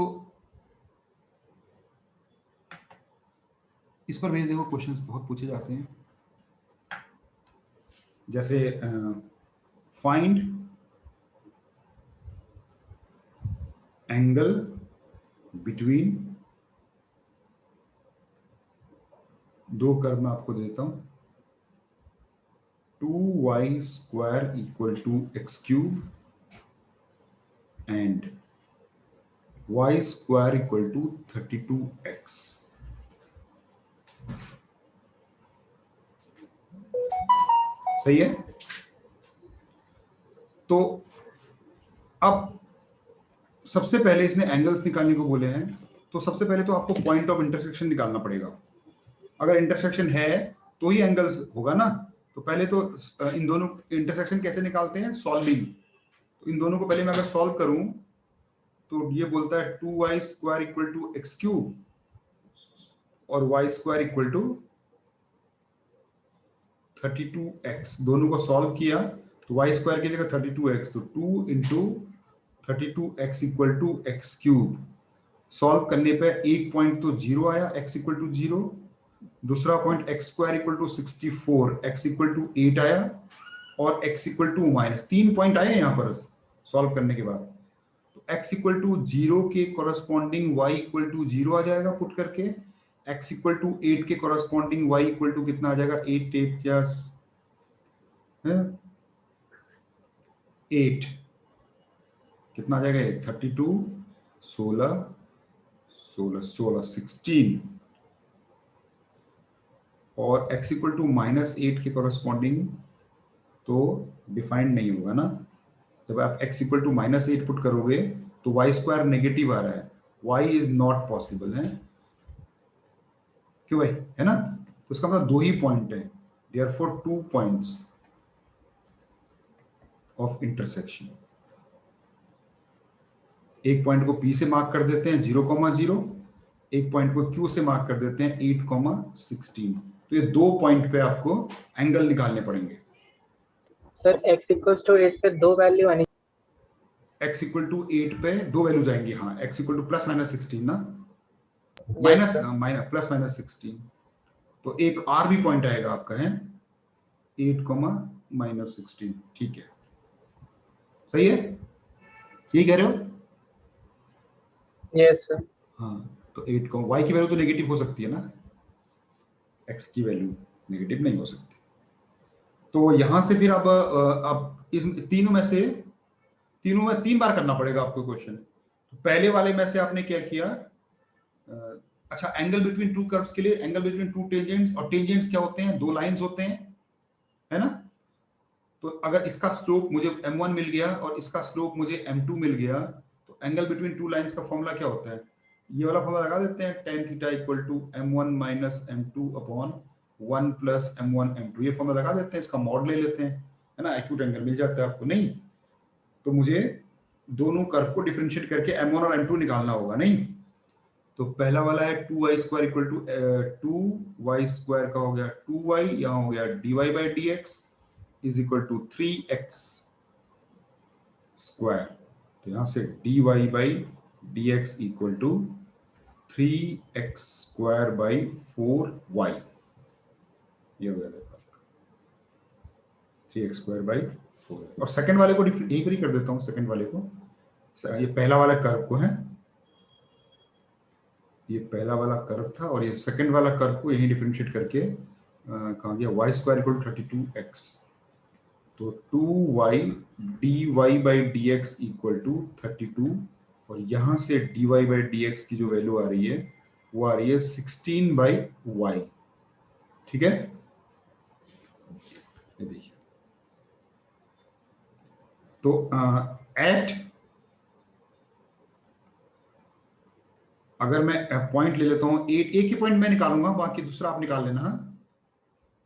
Speaker 1: इस पर भी देखो क्वेश्चंस बहुत पूछे जाते हैं, जैसे फाइंड एंगल बिटवीन, दो कर्व मैं आपको देता हूं, 2y square equal to x cube and y square equal to 32x। सही है। तो अब सबसे पहले इसने एंगल्स निकालने को बोले हैं, तो सबसे पहले तो आपको पॉइंट ऑफ इंटरसेक्शन निकालना पड़ेगा। अगर इंटरसेक्शन है तो ही एंगल्स होगा ना। तो पहले तो इन दोनों इंटरसेक्शन कैसे निकालते हैं, सॉल्विंग। तो इन दोनों को पहले मैं अगर सॉल्व करूं तो ये बोलता है 2y square equal to x cube और y square equal to 32x। दोनों को सॉल्व किया तो y स्क्वायर की जगह 32x, तो 2 into 32x equal to x cube. Solve करने पे एक पॉइंट तो जीरो आया, x इक्वल टू जीरो। दूसरा point x square equal to 64, x equal to 8 आया, और x equal to minus, 3 point आए यहाँ पर सॉल्व करने के बाद। तो x इक्वल टू जीरो के corresponding y equal to zero आ जाएगा पुट करके। x इक्वल टू 8 के कॉरस्पॉन्डिंग y इक्वल टू कितना आ जाएगा, 8 8 या 8 कितना आ जाएगा, 32 16 16 16 16, और x इक्वल टू माइनस 8 के कॉरस्पॉन्डिंग तो डिफाइंड नहीं होगा ना। जब आप x equal to minus 8 put करोगे तो y स्क्वायर नेगेटिव आ रहा है, y इज नॉट पॉसिबल है, क्यों भाई, है ना। तो उसका मतलब दो ही पॉइंट है, देयरफॉर 2 पॉइंट्स ऑफ इंटरसेक्शन। एक पॉइंट को P से मार्क कर देते हैं 0,0, एक पॉइंट को Q से मार्क कर देते हैं 8,16। तो ये दो पॉइंट पे आपको एंगल निकालने पड़ेंगे।
Speaker 3: सर x इक्वल्स टू 8 पे दो वैल्यू आनी,
Speaker 1: x इक्वल टू 8 पे दो वैल्यूज आएंगी, हाँ, x equal two plus minus 16 ना,
Speaker 3: yes,
Speaker 1: माइनस प्लस माइनस 16। तो एक r भी पॉइंट आएगा आपका, है 8,-16। ठीक है, सही है, यही कह रहे हो।
Speaker 3: yes sir.
Speaker 1: हाँ, तो 8 को y की वैल्यू तो नेगेटिव हो सकती है ना, x की वैल्यू नेगेटिव नहीं हो सकती। तो यहां से फिर अब इस तीनों में 3 बार करना पड़ेगा आपको क्वेश्चन। तो पहले वाले में से आपने क्या किया, अच्छा एंगल बिटवीन टू कर्व्स के लिए एंगल बिटवीन टू टेंजेंट्स, और टेंजेंट्स क्या होते हैं, दो लाइंस होते हैं, है ना। तो अगर इसका स्लोप मुझे m1 मिल गया और इसका स्लोप मुझे m2 मिल गया, तो एंगल बिटवीन टू लाइंस का फॉर्मूला क्या होता है, ये वाला फॉर्मूला लगा देते हैं, tan theta equal to m1 minus m2 upon 1 plus m1 m2, ये फॉर्मूला लगा देते हैं, इसका मॉड ले लेते हैं, है ना, एक्यूट एंगल मिल जाता है आपको। नहीं तो मुझे दोनों कर्व को डिफरेंशिएट करके m1 और m2 निकालना होगा। नहीं तो पहला वाला है 2y square equal to 2y square का हो गया 2y, यहाँ हो गया dy by dx is equal to 3x square, तो यहां से dy by dx equal to 3x square by 4y, ये हो गया 3x स्क्वायर बाई 4। और सेकंड वाले को यही पर ही कर देता हूं, सेकंड वाले को, ये पहला वाला कर्व को है, ये पहला वाला कर्व था और ये सेकंड वाला कर्व को यही डिफरेंशिएट करके कहा गया y square equal to 32x, तो 2y dy by dx equal to 32, और यहां से dy बाई dx की जो वैल्यू आ रही है वो आ रही है 16 बाई y। ठीक है, ये देखिए, तो एट, अगर मैं पॉइंट ले लेता हूं 8, एक ही पॉइंट मैं निकालूंगा, बाकी दूसरा आप निकाल लेना।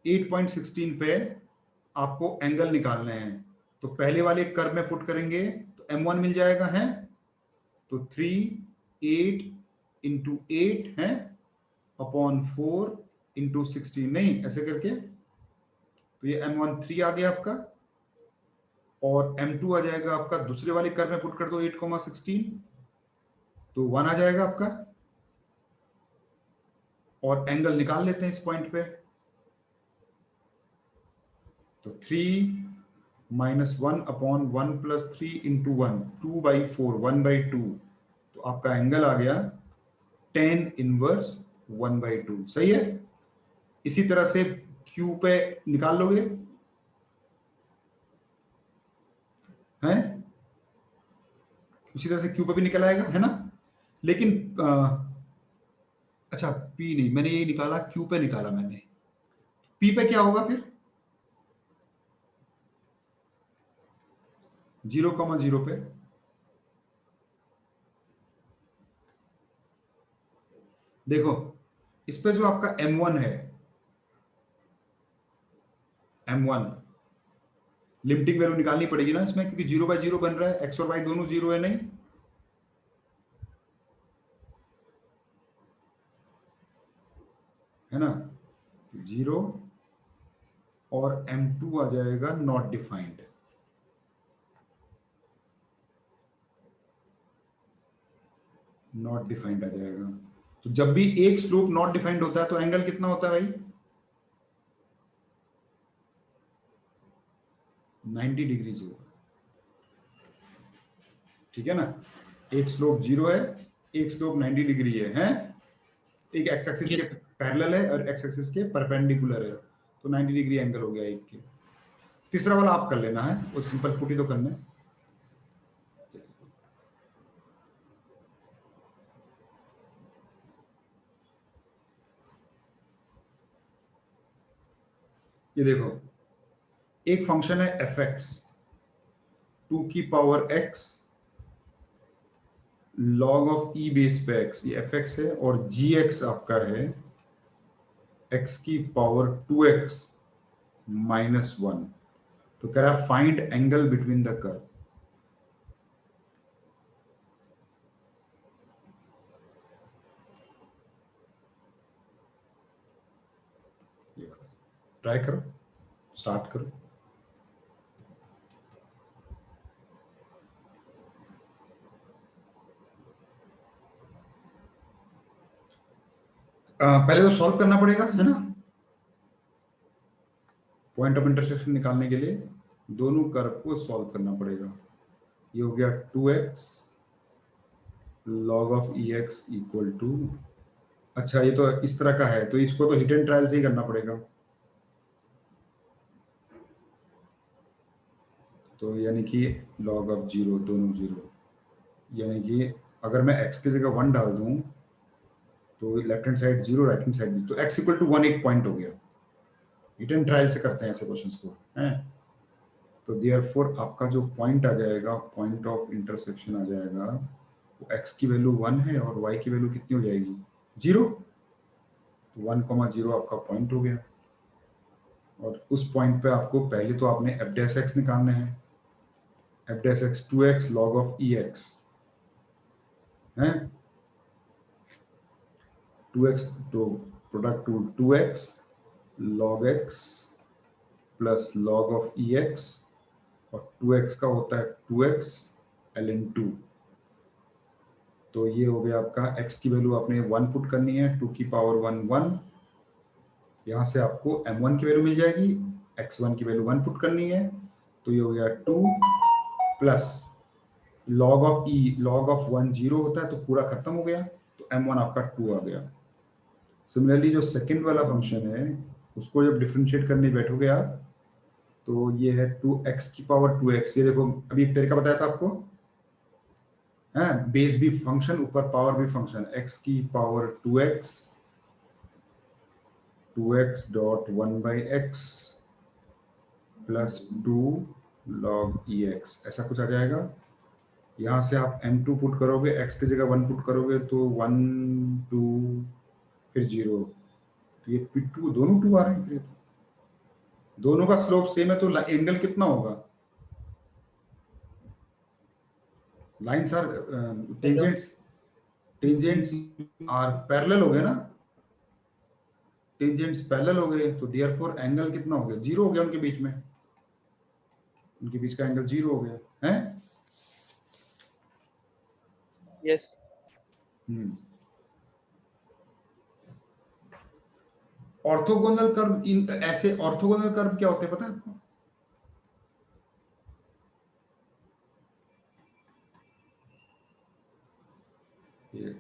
Speaker 1: 8.16 पे आपको एंगल निकालने हैं, तो पहले वाले कर्व में पुट करेंगे तो m1 मिल जाएगा है, तो 3 8 इंटू 8 है अपॉन 4 इंटू 16, नहीं ऐसे करके, तो ये m1 3 आ गया आपका, और m2 आ जाएगा आपका, दूसरे वाले कर्व में पुट कर दो 8,16, तो 1 आ जाएगा आपका, और एंगल निकाल लेते हैं इस पॉइंट पे, तो 3 माइनस 1 अपॉन 1 प्लस 3 इंटू 1, 2/4, 1/2, तो आपका एंगल आ गया 10 इनवर्स 1/2। सही है, इसी तरह से Q पे निकाल लोगे, हैं, इसी तरह से Q पे भी निकल आएगा, है ना। लेकिन अच्छा P नहीं, मैंने ये निकाला, Q पे निकाला मैंने, P पे क्या होगा फिर, 0,0 पे, देखो इस पे जो आपका m1 है, m1 लिमिटिंग वैल्यू निकालनी पड़ेगी ना इसमें, क्योंकि 0/0 बन रहा है, x और y दोनों 0 है, नहीं है ना, 0, और m2 आ जाएगा नॉट डिफाइंड, नॉट डिफाइंड आ जाएगा। तो जब भी एक स्लोप नॉट डिफाइंड होता है तो एंगल कितना होता है भाई, 90 डिग्रीज होगा। ठीक है ना, एक स्लोप 0 है, एक स्लोप 90 डिग्री है, एक एक्स एक्सिस के पैरेलल है और एक्स एक्सिस के परपेंडिकुलर है, तो 90 डिग्री एंगल हो गया एक के। तीसरा वाला आप कर लेना है, वो सिंपल पुटी तो करना है। ये देखो, एक फंक्शन है एफ एक्स 2 की power x log of e base पे x, ये एफ एक्स है, और जी एक्स आपका है x की पावर 2x माइनस 1। तो कह रहा है find angle between the curve. Try करो, स्टार्ट करो। पहले तो सॉल्व करना पड़ेगा, है ना, पॉइंट ऑफ इंटरसेक्शन निकालने के लिए दोनों कर्व को सॉल्व करना पड़ेगा। ये हो गया 2x log of e x equal to, अच्छा ये तो इस तरह का है, तो इसको तो हिट एंड ट्रायल से ही करना पड़ेगा। तो यानी कि log ऑफ जीरो, दोनों जीरो, यानी कि अगर मैं x की जगह 1 डाल दूं तो left hand side zero, right hand side भी, तो x इक्वल टू 1 एक पॉइंट हो गया। हिट एंड ट्रायल से करते हैं ऐसे क्वेश्चंस को, हैं। तो देयरफॉर आपका जो पॉइंट आ जाएगा, पॉइंट ऑफ इंटरसेक्शन आ जाएगा, वो x की वैल्यू 1 है और y की वैल्यू कितनी हो जाएगी, 0। तो 1,0 आपका पॉइंट हो गया। और उस पॉइंट पे आपको पहले तो आपने एफ डैश एक्स निकालना है। F dash x 2x log of e x है, 2x, तो product to 2x log x plus log of e x, और 2x का होता है 2x ln 2। तो ये हो गया आपका, x की वैल्यू आपने 1 पुट करनी है, 2 की पावर 1 1, यहाँ से आपको m1 की वैल्यू मिल जाएगी, x1 की वैल्यू 1 पुट करनी है, तो ये हो गया 2 plus log of e, log of 1 0 होता है, तो पूरा खत्म हो गया, तो m1 आपका 2 आ गया। सिमिलरली जो सेकंड वाला फंक्शन है, उसको जब डिफरेंशिएट करने बैठोगे आप, तो ये है 2x की पावर 2x, ये देखो अभी एक तरीका बताया था आपको, है बेस भी फंक्शन, ऊपर पावर भी फंक्शन, x की power 2x, 2x dot 1 by x plus 2 log ex, ऐसा कुछ आ जाएगा। यहाँ से आप m2 पुट करोगे, x की जगह 1 पुट करोगे, तो 1 2 फिर 0, तो ये 2 दोनों 2 आ रहे हैं, फिर दोनों का स्लोप सेम है, तो एंगल कितना होगा, lines are tangents, tangents are parallel हो गए ना, टेंजेंट्स पैरेलल हो गए, तो देयरफॉर एंगल कितना हो गया, 0 हो गया उनके बीच में, उनके बीच का एंगल 0 हो गया है।
Speaker 3: यस।
Speaker 1: ऑर्थोगोनल कर्व, ऐसे ऑर्थोगोनल कर्व क्या होते हैं पता है आपको, ये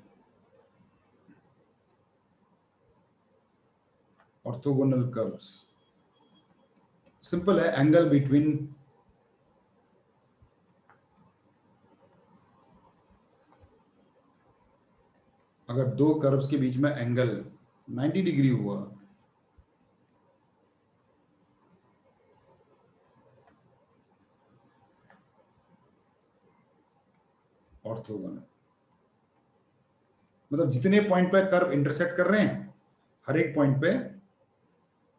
Speaker 1: ऑर्थोगोनल कर्व्स सिंपल है, एंगल बिटवीन, अगर दो कर्व्स के बीच में एंगल 90 डिग्री हुआ, ऑर्थोगोनल मतलब जितने पॉइंट पर कर्व इंटरसेक्ट कर रहे हैं, हर एक पॉइंट पे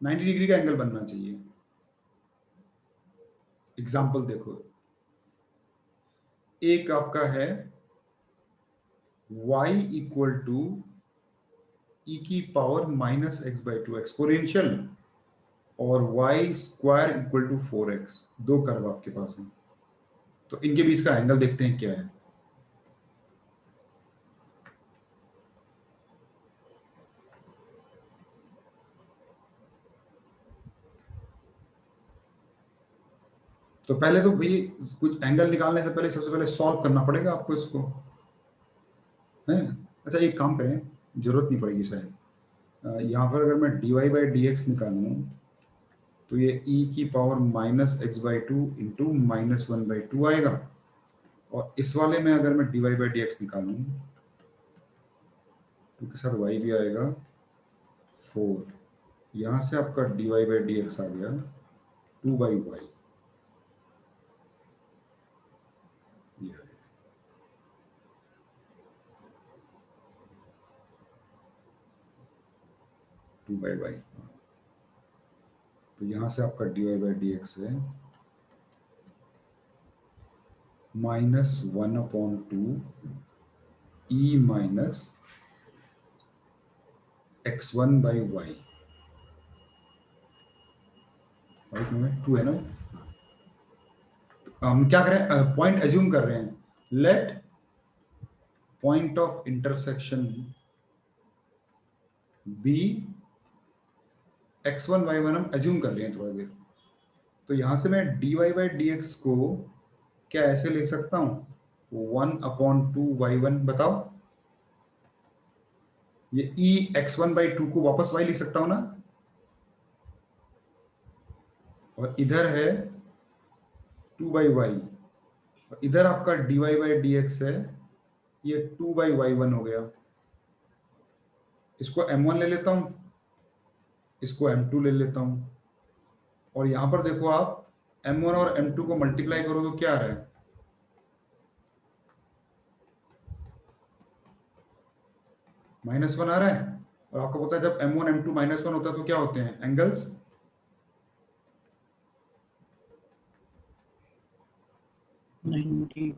Speaker 1: 90 डिग्री का एंगल बनना चाहिए। एग्जाम्पल देखो, एक आपका है y इक्वल टू ई की power minus x by two exponential, और y square equal to 4x, दो कर्व आपके पास है, तो इनके बीच का एंगल देखते हैं क्या है। तो पहले तो भाई कुछ एंगल निकालने से पहले सबसे पहले सॉल्व करना पड़ेगा आपको इसको, है। अच्छा एक काम करें, जरूरत नहीं पड़ेगी शायद, यहाँ पर अगर मैं dy बाई डी एक्स निकालूँ, तो ये e की power minus x by two into minus 1 by two आएगा, और इस वाले में अगर मैं dy बाई डी एक्स निकालूँ, तो के साथ y भी आएगा 4, यहाँ से आपका dy बाई डी एक्स आ गया 2 बाई वाई, 2 बाई वाई, तो यहाँ से आपका dy बाई डी एक्स है minus 1/2 e minus x1 by y, में 2 है ना। हम क्या करें, पॉइंट एज्यूम कर रहे हैं, let point of intersection be x1 y1, हम एज्यूम कर रहे हैं थोड़ा देर। तो यहां से मैं dy बाई डी एक्स को क्या ऐसे लिख सकता हूं, 1/2y1 बताओ, ये e x1/2 को वापस y लिख सकता हूं ना, और इधर है 2/y, और इधर आपका dy/dx है, ये 2/y1 हो गया। इसको m1 ले लेता हूं, इसको m2 ले लेता हूं, और यहां पर देखो आप m1 और m2 को मल्टीप्लाई करो तो क्या आ रहा है, -1 आ रहा है। और आपको पता है जब m1 m2 -1 होता है तो क्या होते हैं, एंगल्स
Speaker 2: 90।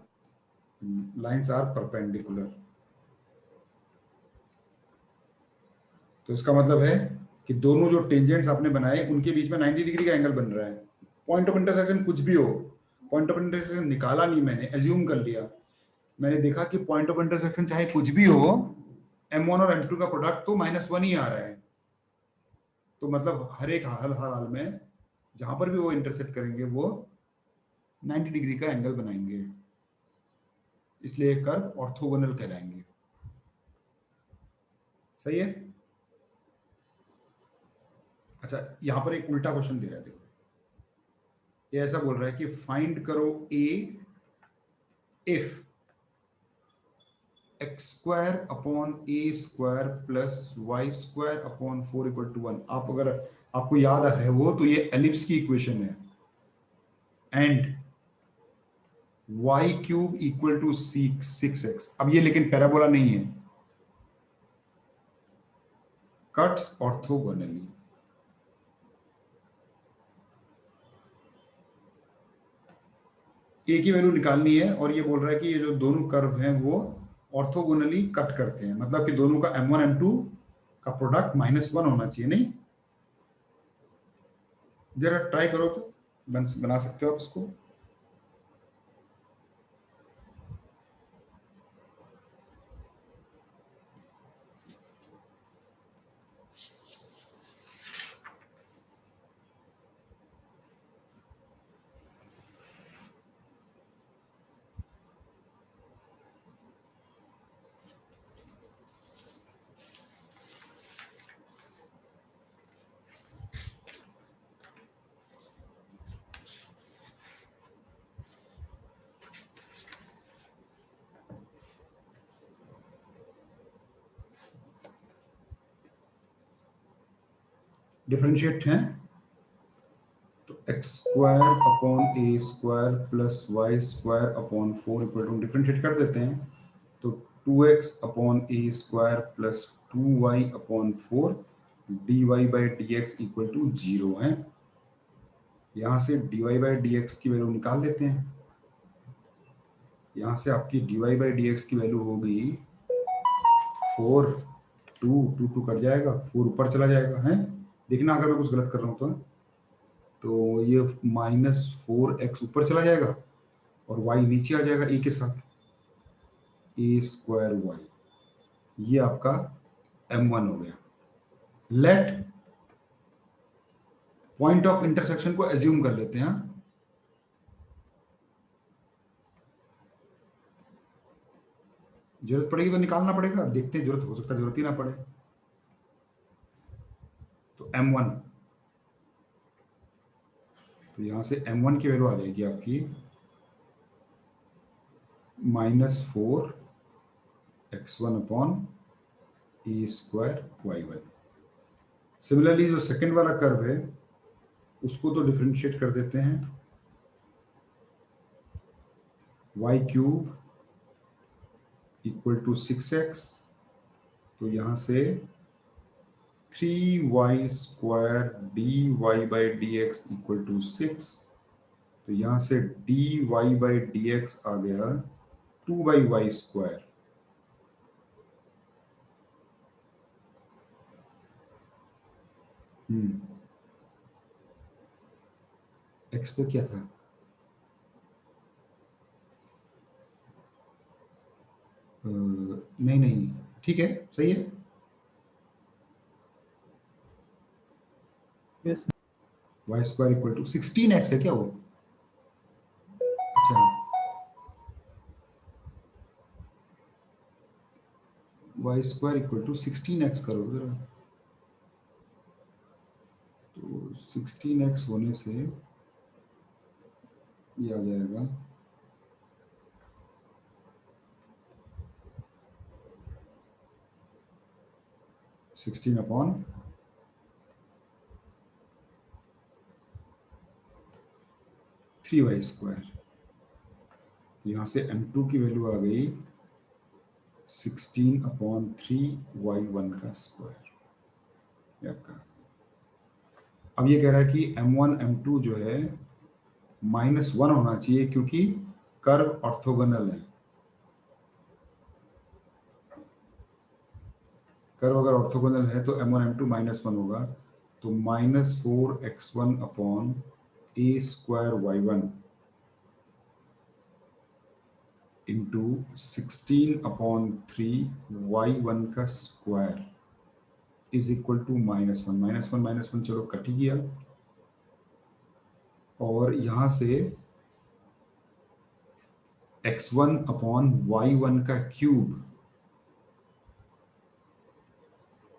Speaker 1: Lines are perpendicular. तो इसका मतलब है कि दोनों जो टेंजेंट्स आपने बनाए उनके बीच में 90 डिग्री का एंगल बन रहा है। पॉइंट ऑफ इंटरसेक्शन कुछ भी हो, पॉइंट ऑफ इंटरसेक्शन निकाला नहीं मैंने, एज्यूम कर लिया। मैंने देखा कि पॉइंट ऑफ इंटरसेक्शन चाहे कुछ भी हो, m1 और m2 का प्रोडक्ट तो -1 ही आ रहा है। तो मतलब हर हाल में जहां पर भी वो इंटरसेक्ट करेंगे वो 90 डिग्री का एंगल बनाएंगे, इसलिए कर्व ऑर्थोगोनल कहलाएंगे। सही है। अच्छा, यहां पर एक उल्टा क्वेश्चन दे रहा है, देखो ये ऐसा बोल रहा है कि फाइंड करो a if x² upon a² plus y² upon 4 = 1। आप अगर आपको याद है वो, तो ये एलिप्स की इक्वेशन है, एंड y³ = 6x। अब ये लेकिन पैराबोला नहीं है, कट्स ऑर्थोगोनली। ए की वैल्यू निकालनी है, और ये बोल रहा है कि ये जो दोनों कर्व हैं वो ऑर्थोगोनली कट करते हैं, मतलब कि दोनों का m1 m2 का प्रोडक्ट -1 होना चाहिए। नहीं, जरा ट्राई करो तो बना सकते हो आप इसको। डिफरेंशिएट हैं तो x² upon a² plus y² upon 4 = differentiate कर देते हैं, तो 2x upon a² plus 2y upon 4 dy/dx = 0 है। यहां से dy/dx की वैल्यू निकाल लेते हैं। यहां से आपकी dy/dx की वैल्यू होगी 4, 2 कट जाएगा, 4 ऊपर चला जाएगा है। देखना अगर मैं कुछ गलत कर रहा हूं तो ये -4x ऊपर चला जाएगा और y नीचे आ जाएगा a के साथ, a² y। ये आपका m1 हो गया। लेट पॉइंट ऑफ इंटरसेक्शन को एज्यूम कर लेते हैं। जरूरत पड़ेगी तो निकालना पड़ेगा, देखते हैं, जरूरत हो सकता है जरूरत ही ना पड़े। तो m1, तो यहां से m1 की वैल्यू आ जाएगी आपकी -4x1 upon a² y1। Similarly जो सेकंड वाला कर्व है उसको तो डिफरेंशिएट कर देते हैं, y³ = 6x, तो यहां से 3y² dy/dx = 6, तो यहां से dy/dx आ गया 2/y²। x पे क्या था, नहीं नहीं, ठीक है, सही है।
Speaker 2: यस
Speaker 1: y² = 16x है क्या वो? अच्छा, Y square equal to 16x करो जरा, तो 16x होने से ये आ जाएगा 16 अपॉन 3y स्क्वायर। यहाँ से m2 की वैल्यू आ गई 16 अपॉन 3y1 का स्क्वायर। या का अब ये कह रहा है कि m1 m2 जो है -1 होना चाहिए क्योंकि कर्व ऑर्थोगोनल है। कर्व अगर ऑर्थोगोनल है तो m1 m2 -1 होगा, तो -4x1 upon a square y1 into 16 upon 3y1 का स्क्वायर इज इक्वल टू -1 चलो कट ही गया, और यहां से x1 अपॉन y1 का क्यूब,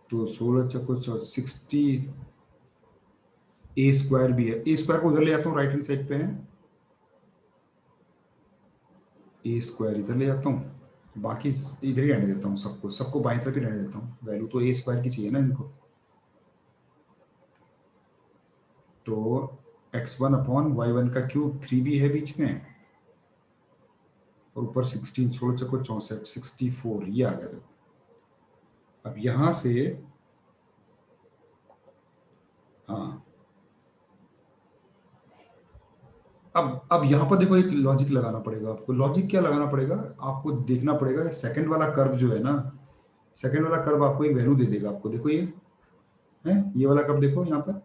Speaker 1: तो 16 चको 60, ए स्क्वायर भी है, ए स्क्वायर को उधर ले जाता हूँ, राइट हैंड साइड पे है, ए स्क्वायर इधर ले जाता हूँ, बाकी इधर ही रहने देता हूँ, सबको सबको बाएं तरफ ही रहने देता हूँ, वैल्यू तो ए स्क्वायर की चाहिए ना इनको। तो x1 अपॉन y1 का क्यूब 3 भी है बीच में, और ऊपर 16, 16 चको 64, 64 ये आ गया। देखो अब यहां से, हाँ अब यहाँ पर देखो एक लॉजिक लगाना पड़ेगा आपको। लॉजिक क्या लगाना पड़ेगा आपको, देखना पड़ेगा सेकंड वाला कर्व जो है ना, सेकंड वाला कर्व आपको एक वैल्यू दे देगा आपको। देखो ये है, ये वाला कर्व देखो यहाँ पर,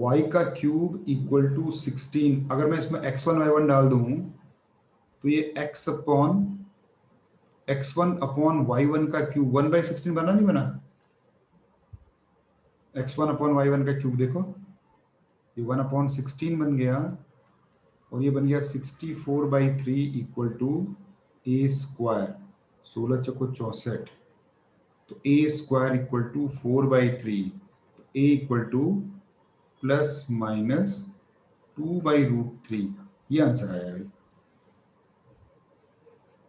Speaker 1: y का क्यूब इक्वल टू 16। अगर मैं इसमें x1 y1 डाल दूं तो ये x1 अपॉन y1 का क्यूब 1/16 बना, नहीं बना? x1 अपॉन y1 का क्यूब देखो, ये 1/16 बन गया, और ये बन गया 64/3 इक्वल टू ए स्क्वायर, 16 चको 64, तो ए स्क्वायर इक्वल टू 4/3, तो ए इक्वल टू प्लस माइनस 2/√3, ये आंसर आया अभी।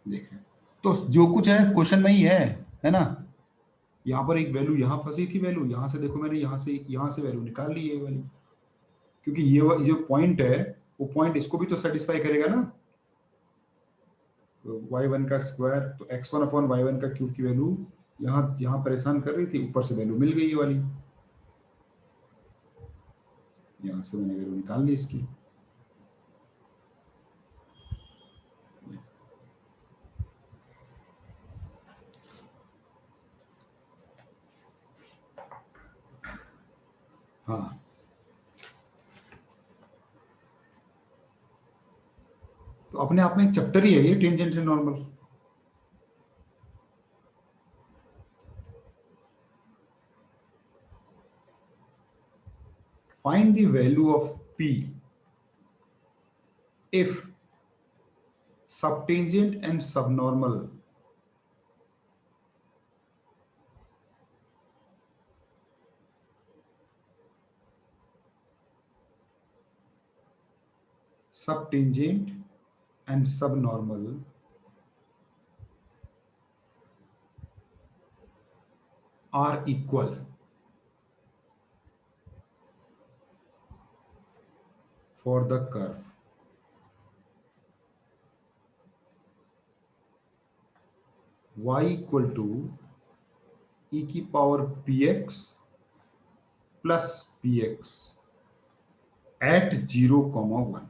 Speaker 1: देखें तो जो कुछ है क्वेश्चन में ही है ना। यहाँ पर एक वैल्यू यहाँ फंसी थी, वैल्यू यहाँ से देखो, मैंने यहाँ से वैल्यू निकाल ली है वाली, क्योंकि ये जो पॉइंट है वो पॉइंट इसको भी तो सेटिस्फाई करेगा ना। तो y1 का स्क्वायर, तो x1 अपॉन y1 का क्यूब की वैल्यू यहाँ परेशान कर रही थी, ऊपर से वैल्यू मिल गई ये वाली, यहाँ से मैंने वैल्यू निकाल ली इसकी। हाँ तो अपने आप में एक चैप्टर ही है ये, टेंजेंट से normal. Find the value of p if subtangent and subnormal are equal for the curve y equal to e की power px plus px at 0,1।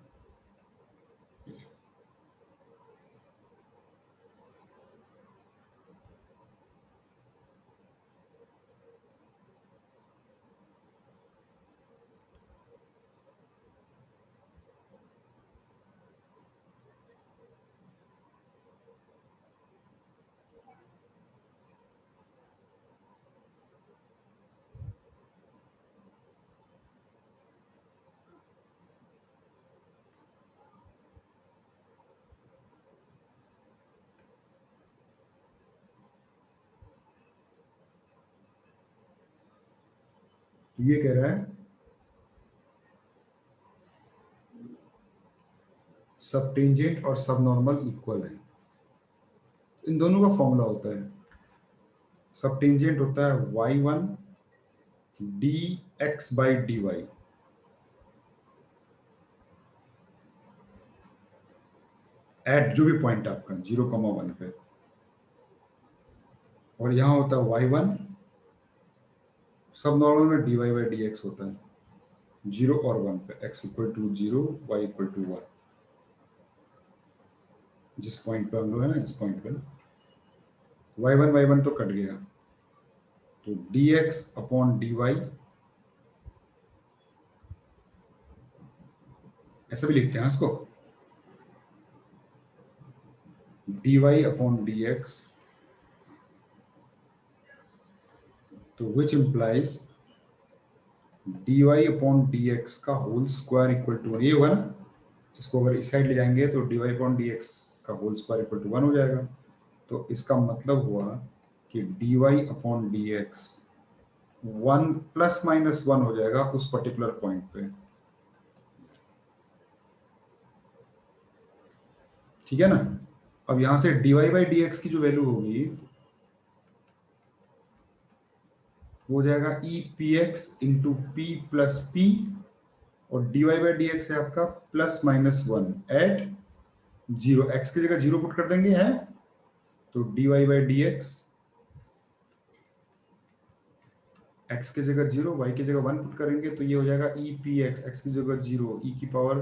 Speaker 1: ये कह रहा है सब टेंजेंट और सब नॉर्मल इक्वल है। इन दोनों का फॉर्मूला होता है, सब टेंजेंट होता है y1 dx/dy, एट जो भी पॉइंट आपका 0,1 पे, और यहां होता है y1 सब नॉर्मल में dy/dx होता है 0 और 1 पे, x equal to 0 y equal to 1। जिस पॉइंट पे हम लोग है ना, इस पॉइंट पे y1 तो कट गया, तो dx अपॉन dy ऐसा भी लिखते हैं इसको, dy अपॉन dx, तो which implies dy upon dx का होल स्क्वायर इक्वल टू, ये होगा ना, इसको अगर इस साइड ले जाएंगे तो dy अपॉन dx का होल स्क्वायर इक्वल टू 1 हो जाएगा। तो इसका मतलब हुआ कि dy upon dx 1 plus minus 1 हो जाएगा उस पर्टिकुलर पॉइंट पे, ठीक है ना। अब यहां से dy/dx की जो वैल्यू होगी वो हो जाएगा E P x into P plus P, और dy/dx है आपका प्लस माइनस 1 एट 0, एक्स की जगह 0 पुट कर देंगे है, तो dy/dx x की जगह 0, y की जगह 1 पुट करेंगे तो ये हो जाएगा ई पी एक्स, एक्स की जगह 0 e की पावर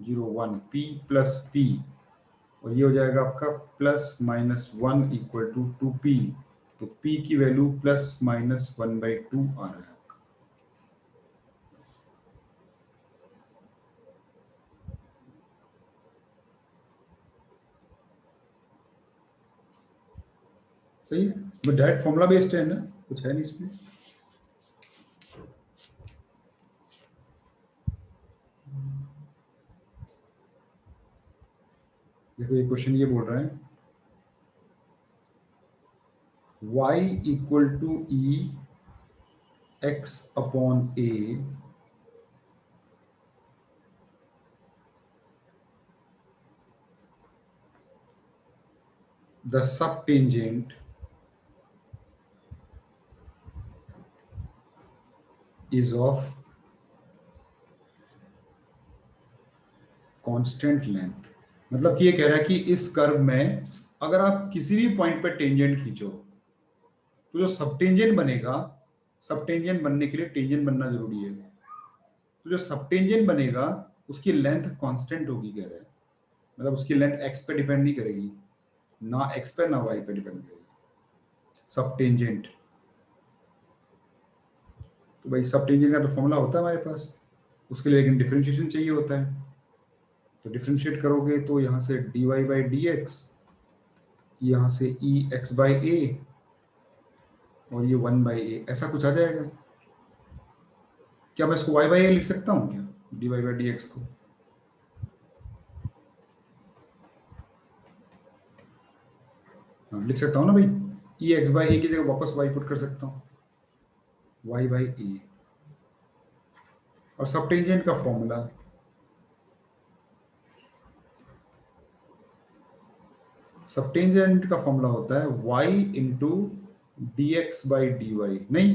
Speaker 1: 0 1 p प्लस p, और ये हो जाएगा आपका plus minus 1 equal to 2p, तो p की वैल्यू प्लस माइनस 1/2 आ रहा है आपका। सही है, बट डायरेक्ट फॉर्मूला बेस्ड है ना, कुछ है नहीं इसमें। देखो ये क्वेश्चन ये बोल रहा है y equal to e x upon a the subtangent is of constant length. मतलब कि ये कह रहा है कि इस कर्व में अगर आप किसी भी पॉइंट पर टेंजेंट खींचो तो जो सब टेंजेंट बनेगा, सब टेंजेंट बनने के लिए टेंजेंट बनना जरूरी है, तो जो सब टेंजेंट बनेगा उसकी लेंथ कांस्टेंट होगी कह रहे हैं। मतलब उसकी लेंथ एक्स पे डिपेंड नहीं करेगी, ना एक्स पे ना वाई पे डिपेंड करेगी, सब टेंजेंट। तो भाई सब टेंजेंट का तो फॉर्मूला होता है हमारे पास, उसके लिए लेकिन डिफरेंशिएशन चाहिए होता है, तो डिफरेंशिएट करोगे तो यहाँ से dy/dx, यहाँ से ई एक्स बाई ए, और ये 1/a, ऐसा कुछ आ जाएगा। क्या मैं इसको y/a लिख सकता हूँ क्या, dy/dx को? हाँ लिख सकता हूँ ना भाई, ई एक्स बाई ए की जगह वापस y पुट कर सकता हूँ, y/a। और सब टेंजेंट का फॉर्मूला, सब टेंजेंट का फॉर्मूला होता है y इंटू dx/dy, नहीं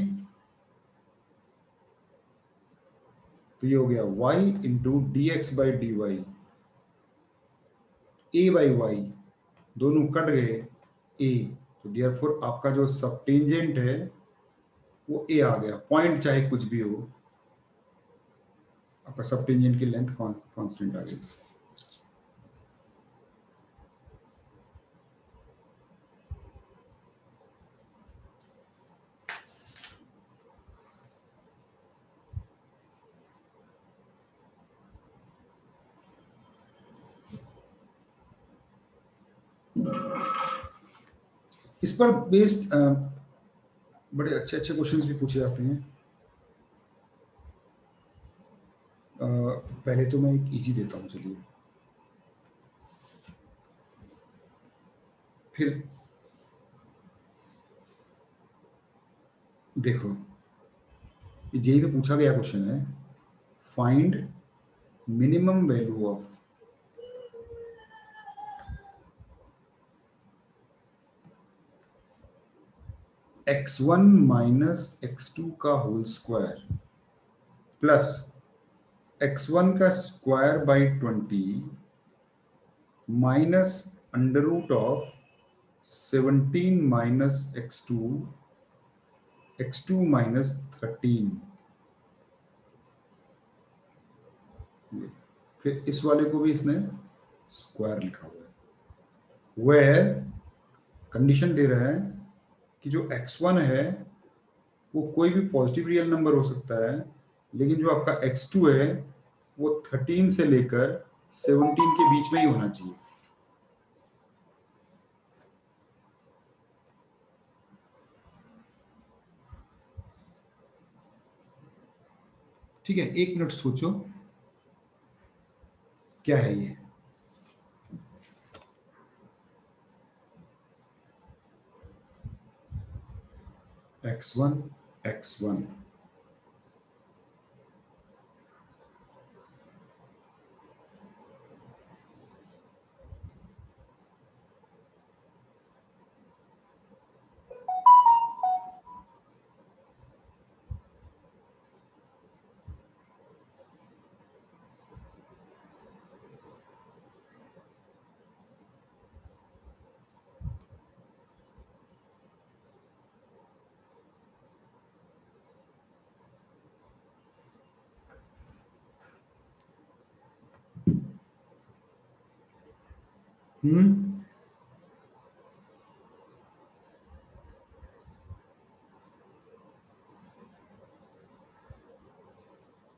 Speaker 1: तो ये हो गया y इंटू dx/dy, a/y दोनों कट गए a, तो देयरफॉर आपका जो सब टेंजेंट है वो a आ गया, पॉइंट चाहे कुछ भी हो, आपका सब टेंजेंट की लेंथ कांस्टेंट आ गई। इस पर बेस्ड बड़े अच्छे अच्छे क्वेश्चंस भी पूछे जाते हैं। पहले तो मैं एक इजी देता हूँ, चलिए फिर देखो, जेई में पूछा गया क्वेश्चन है, find minimum value of x1 minus x2 का होल स्क्वायर प्लस x1 का square by 20 minus under root of 17 minus x2 minus 13। फिर इस वाले को भी इसने स्क्वायर लिखा हुआ है, वेयर कंडीशन दे रहा है कि जो x1 है वो कोई भी पॉजिटिव रियल नंबर हो सकता है, लेकिन जो आपका x2 है वो 13 से लेकर 17 के बीच में ही होना चाहिए। ठीक है, 1 मिनट सोचो क्या है ये। x1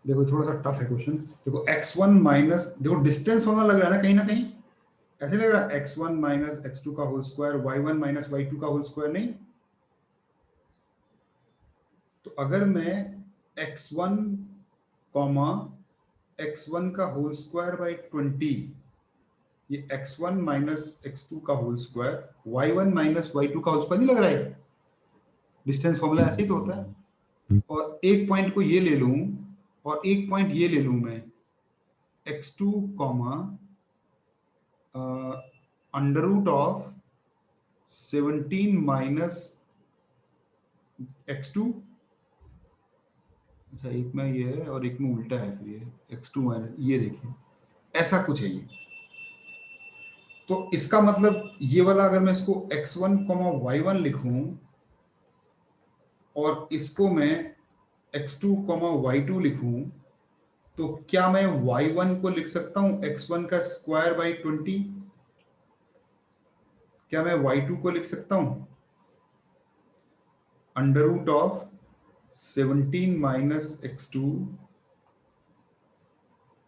Speaker 1: देखो थोड़ा सा टफ है क्वेश्चन। देखो x1 माइनस, देखो डिस्टेंस फॉर्मूला लग रहा है ना कहीं ऐसे लग रहा है, x1 माइनस x2 का whole square, y1 minus y2 का होल स्क्वायर, नहीं? तो अगर मैं x1 कॉमा x1 का होल स्क्वायर बाई 20, ये x1 माइनस x2 का whole square, y1 minus y2 का होल स्क्वायर नहीं लग रहा है? डिस्टेंस फॉर्मूला ऐसे ही तो होता है। और एक पॉइंट को ये ले लूं और एक पॉइंट ये ले लूं मैं, x2 comma under root of 17 minus x2। अच्छा, एक में ये है और एक में उल्टा है, फिर ये x2 माइनस, ये देखिए ऐसा कुछ है ये। तो इसका मतलब ये वाला अगर मैं इसको x1 y1 लिखूं और इसको मैं x2 y2 लिखूं, तो क्या मैं y1 को लिख सकता हूं x1 का स्क्वायर बाई 20? क्या मैं y2 को लिख सकता हूं under root of 17 minus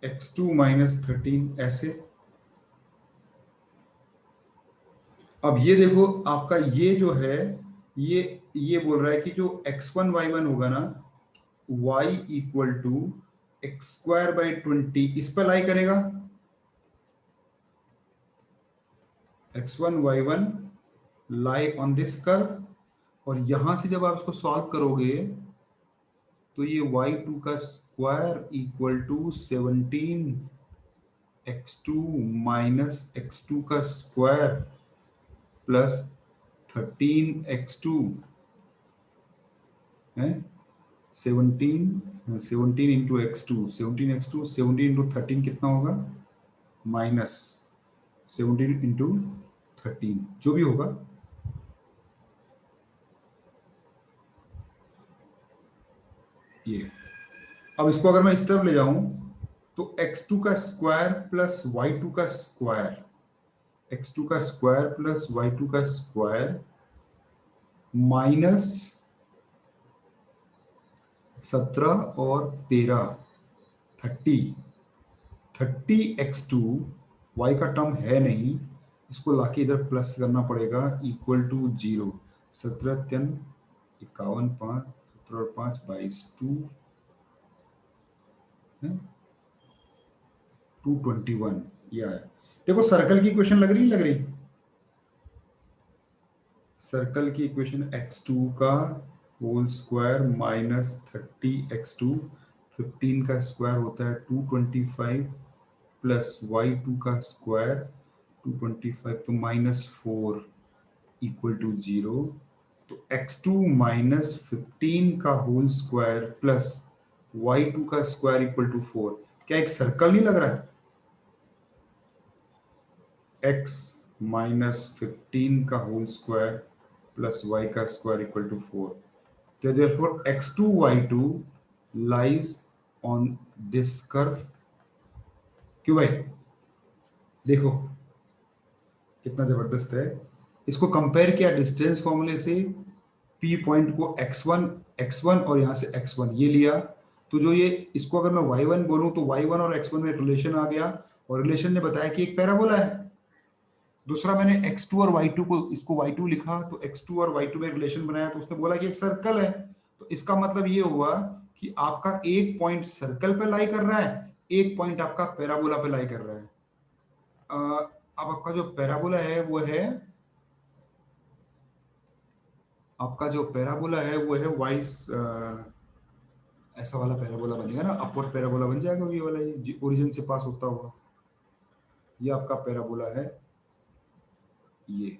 Speaker 1: x2 minus 13, ऐसे? अब ये देखो आपका ये जो है, ये बोल रहा है कि जो x1 y1 होगा ना, y equal to x square by 20 इस पर लाई करेगा। x1 y1 lie on this curve, और यहां से जब आप इसको सॉल्व करोगे तो ये y2 का square equal to 17 x2 minus x2 का स्क्वायर प्लस 13 x2 है। 17 इंटू x2, 17 इंटू 13 कितना होगा? माइनस 17 इंटू 13, जो भी होगा। ये अब इसको अगर मैं इस तरफ ले जाऊं तो x2 का स्क्वायर प्लस y2 का स्क्वायर, x2 का स्क्वायर प्लस y2 का स्क्वायर माइनस 17 और 13, 30 x2, y का टर्म है नहीं, इसको लाके इधर प्लस करना पड़ेगा, इक्वल टू 0। 17 3 51, 5 17 और 5 22, 221 ये आया। देखो सर्कल की इक्वेशन लग रही सर्कल की इक्वेशन x2 का होल स्क्वायर माइनस 30x2, 15 का स्क्वायर होता है 225 प्लस y2 का स्क्वायर 225 तो -4 इक्वल टू 0। तो x2 माइनस 15 का होल स्क्वायर प्लस y2 का स्क्वायर इक्वल टू 4। क्या एक सर्कल नहीं लग रहा है? x माइनस 15 का होल स्क्वायर प्लस y का स्क्वायर इक्वल टू 4। तो therefore x2 y2 lies on this curve। क्यों भाई? देखो कितना जबरदस्त है। इसको कंपेयर किया डिस्टेंस फॉर्मूले से, P पॉइंट को x1 और यहां से x1 ये लिया। तो जो ये इसको अगर मैं y1 बोलूं तो y1 और x1 में रिलेशन आ गया, और रिलेशन ने बताया कि एक पैराबोला है। दूसरा मैंने x2 और y2 को, इसको y2 लिखा तो x2 और y2 में रिलेशन बनाया तो उसने बोला कि एक सर्कल है। तो इसका मतलब ये हुआ कि आपका एक पॉइंट सर्कल पे लाई कर रहा है, एक पॉइंट आपका पैराबोला पे लाई कर रहा है। अब आपका जो पैराबोला है वो है, आपका जो पैराबोला है वो है वाइस, ऐसा वाला पैराबोला बनेगा ना, अपवर्ड पैराबोला बन जाएगा ये वाला, ये ओरिजिन से पास होता हुआ, ये आपका पैराबोला है ये।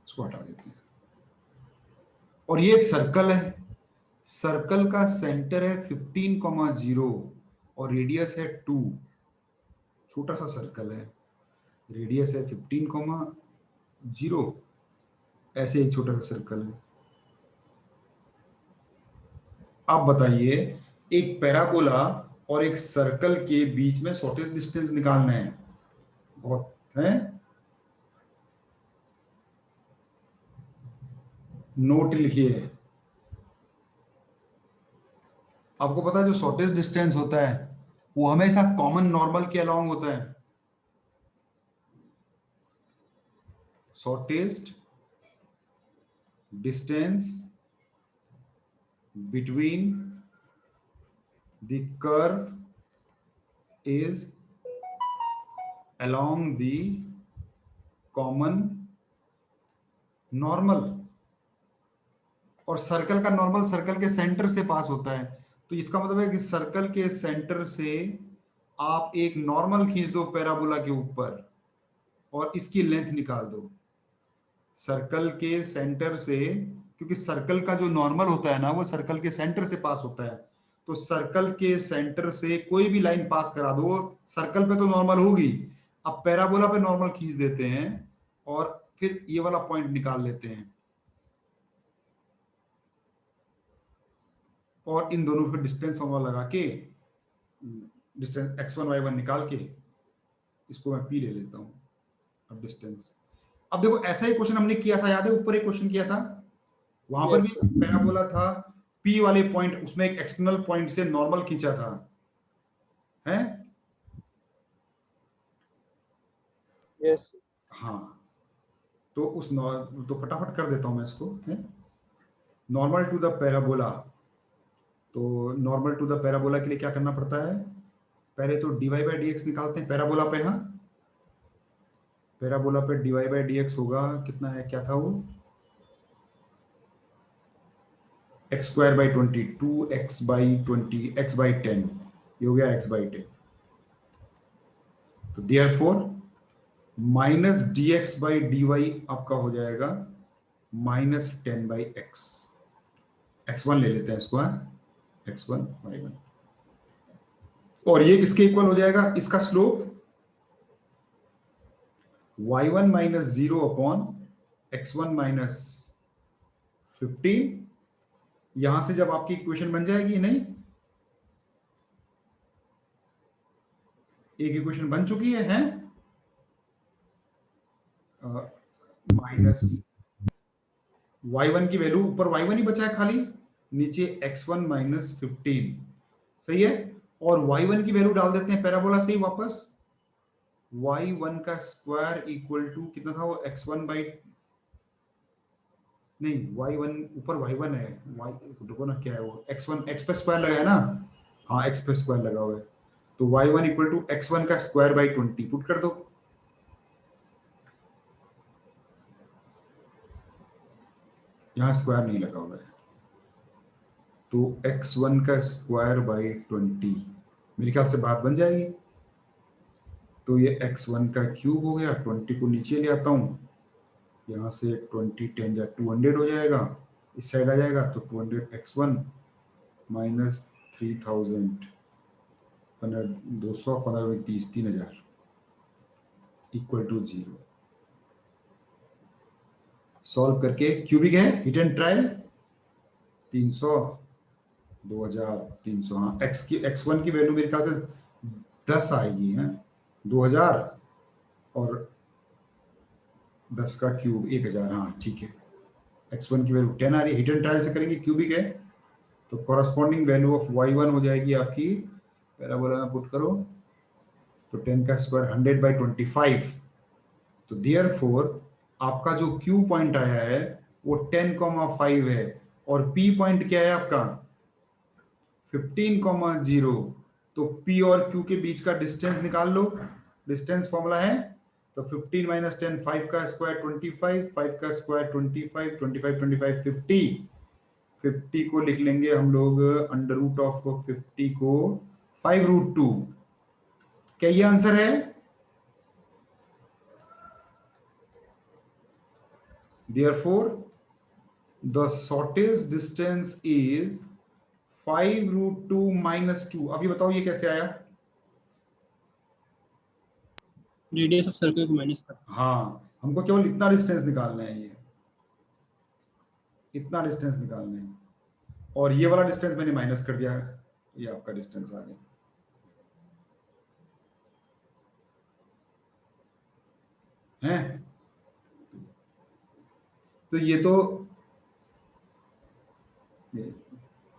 Speaker 1: इसको हटा देते हैं। और ये एक सर्कल है, सर्कल का सेंटर है 15,0 और रेडियस है 2। छोटा सा सर्कल है, रेडियस है 15,0, ऐसे एक छोटा सा सर्कल है। आप बताइए, एक पैराबोला और एक सर्कल के बीच में शॉर्टेस्ट डिस्टेंस निकालना है, बहुत है। नोट लिखिए। आपको पता है जो शॉर्टेस्ट डिस्टेंस होता है वो हमेशा कॉमन नॉर्मल के अलोंग होता है। Shortest distance between the curve is along the common normal। और सर्कल का नॉर्मल सर्कल के सेंटर से पास होता है। तो इसका मतलब है कि सर्कल के सेंटर से आप एक नॉर्मल खींच दो पैराबोला के ऊपर और इसकी लेंथ निकाल दो सर्कल के सेंटर से, क्योंकि सर्कल का जो नॉर्मल होता है ना वो सर्कल के सेंटर से पास होता है। तो सर्कल के सेंटर से कोई भी लाइन पास करा दो, सर्कल पे तो नॉर्मल होगी, अब पैराबोला पे नॉर्मल खींच देते हैं और फिर ये वाला पॉइंट निकाल लेते हैं, और इन दोनों पे डिस्टेंस फॉर्मूला लगा के डिस्टेंस x1 y1 निकाल के इसको मैं p ले लेता हूं। अब डिस्टेंस, अब देखो ऐसा ही क्वेश्चन हमने किया था, याद है ऊपर एक क्वेश्चन किया था, वहां पर
Speaker 3: Yes,
Speaker 1: भी पैराबोला था, P वाले पॉइंट उसमें एक एक्सटर्नल पॉइंट से नॉर्मल खींचा था, है?
Speaker 3: yes,
Speaker 1: हाँ, तो उस तो फटाफट कर देता हूं मैं इसको, है नॉर्मल टू द पैराबोला। तो नॉर्मल टू द पैराबोला के लिए क्या करना पड़ता है? पहले तो dy बाई dx निकालते हैं पैराबोला पे। हाँ, पैराबोला पे dy बाई dx होगा कितना है, क्या था वो, x square by 20, 2x by 20, x by 10, ये हो गया x बाई 10। तो therefore minus dx by dy आपका हो जाएगा माइनस 10 बाई x। x1 ले लेते हैं इसको, x1 y1, और ये किसके इक्वल हो जाएगा, इसका slope y1 minus 0 upon x1 minus 15। यहां से जब आपकी इक्वेशन बन जाएगी, नहीं एक इक्वेशन बन चुकी है माइनस y1 की वैल्यू, ऊपर y1 ही बचा है खाली, नीचे x1 माइनस 15, सही है। और y1 की वैल्यू डाल देते हैं पैराबोला से ही वापस, y1 का स्क्वायर इक्वल टू कितना था वो, x1 बाई, नहीं y1 ऊपर y1 है, y देखो ना क्या है वो, x1 x पे स्क्वायर लगा है ना, हाँ x पे स्क्वायर लगा हुआ है, तो y1 इक्वल टू x1 का स्क्वायर बाई 20 पुट कर दो। यहाँ स्क्वायर नहीं लगा हुआ है, तो x1 का स्क्वायर बाई 20, मेरे ख्याल से बात बन जाएगी। तो ये x1 का क्यूब हो गया, 20 को नीचे ले आता हूँ, यहाँ से 20 10 जा 200 हो जाएगा, इस साइड आ जाएगा, तो 200 x1 minus 3000, 200 15 30 3000 equal to 0। Solve करके क्यूबिक है, हिट एंड ट्रायल, 300 2300, हाँ x1 की वैल्यू मेरे ख्याल से 10 आएगी है, 2000 और 10 का क्यूब 1000, हाँ ठीक है। x1 की वैल्यू 10 आ रही है, हिट एंड ट्रायल से करेंगे, क्यूबिक है, तो कॉरस्पॉन्डिंग वैल्यू ऑफ y1 हो जाएगी आपकी, पैराबोला में पुट करो, तो 10 का स्क्वायर 100 बाई 25, तो देयरफॉर आपका जो Q पॉइंट आया है वो 10,5 है, और P पॉइंट क्या है आपका 15,0, तो P और Q के बीच का डिस्टेंस निकाल लो, डिस्टेंस फॉर्मूला है, तो 15 माइनस 10, 5 का स्क्वायर 25, 5 का स्क्वायर 25, 25 25 50, 50 को लिख लेंगे हम लोग अंडर रूट ऑफ 50 को 5√2। क्या ये आंसर है? Therefore, the shortest distance is 5√2 minus 2। अभी बताओ ये कैसे आया?
Speaker 2: रेडियस ऑफ सर्कल को माइनस कर।
Speaker 1: हाँ, हमको केवल इतना डिस्टेंस निकालना है, ये इतना डिस्टेंस निकालना है, और ये वाला डिस्टेंस मैंने माइनस कर दिया है, ये आपका डिस्टेंस आ गया है। तो ये तो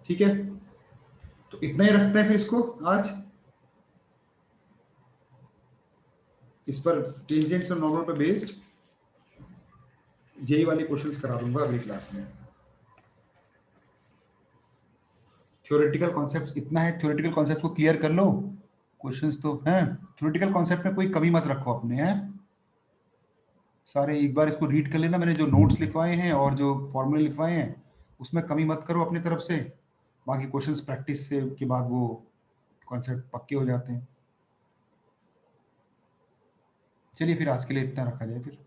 Speaker 1: ठीक है, तो इतना ही रखते हैं फिर इसको आज, इस पर टेंजेंट्स और नॉर्मल पर बेस्ड यही वाले क्वेश्चंस करा दूंगा अगली क्लास में। थ्योरेटिकल कॉन्सेप्ट्स इतना है, थ्योरेटिकल कॉन्सेप्ट को क्लियर कर लो, क्वेश्चंस तो हैं, थ्योरेटिकल कॉन्सेप्ट में कोई कमी मत रखो अपने, हैं सारे एक बार इसको रीड कर लेना, मैंने जो नोट्स लिखवाए हैं और जो फॉर्मूले लिखवाए हैं उसमें कमी मत करो अपनी तरफ से, बाकी क्वेश्चंस प्रैक्टिस से के बाद वो कॉन्सेप्ट पक्के हो जाते हैं। चलिए फिर आज के लिए इतना रखा जाए फिर।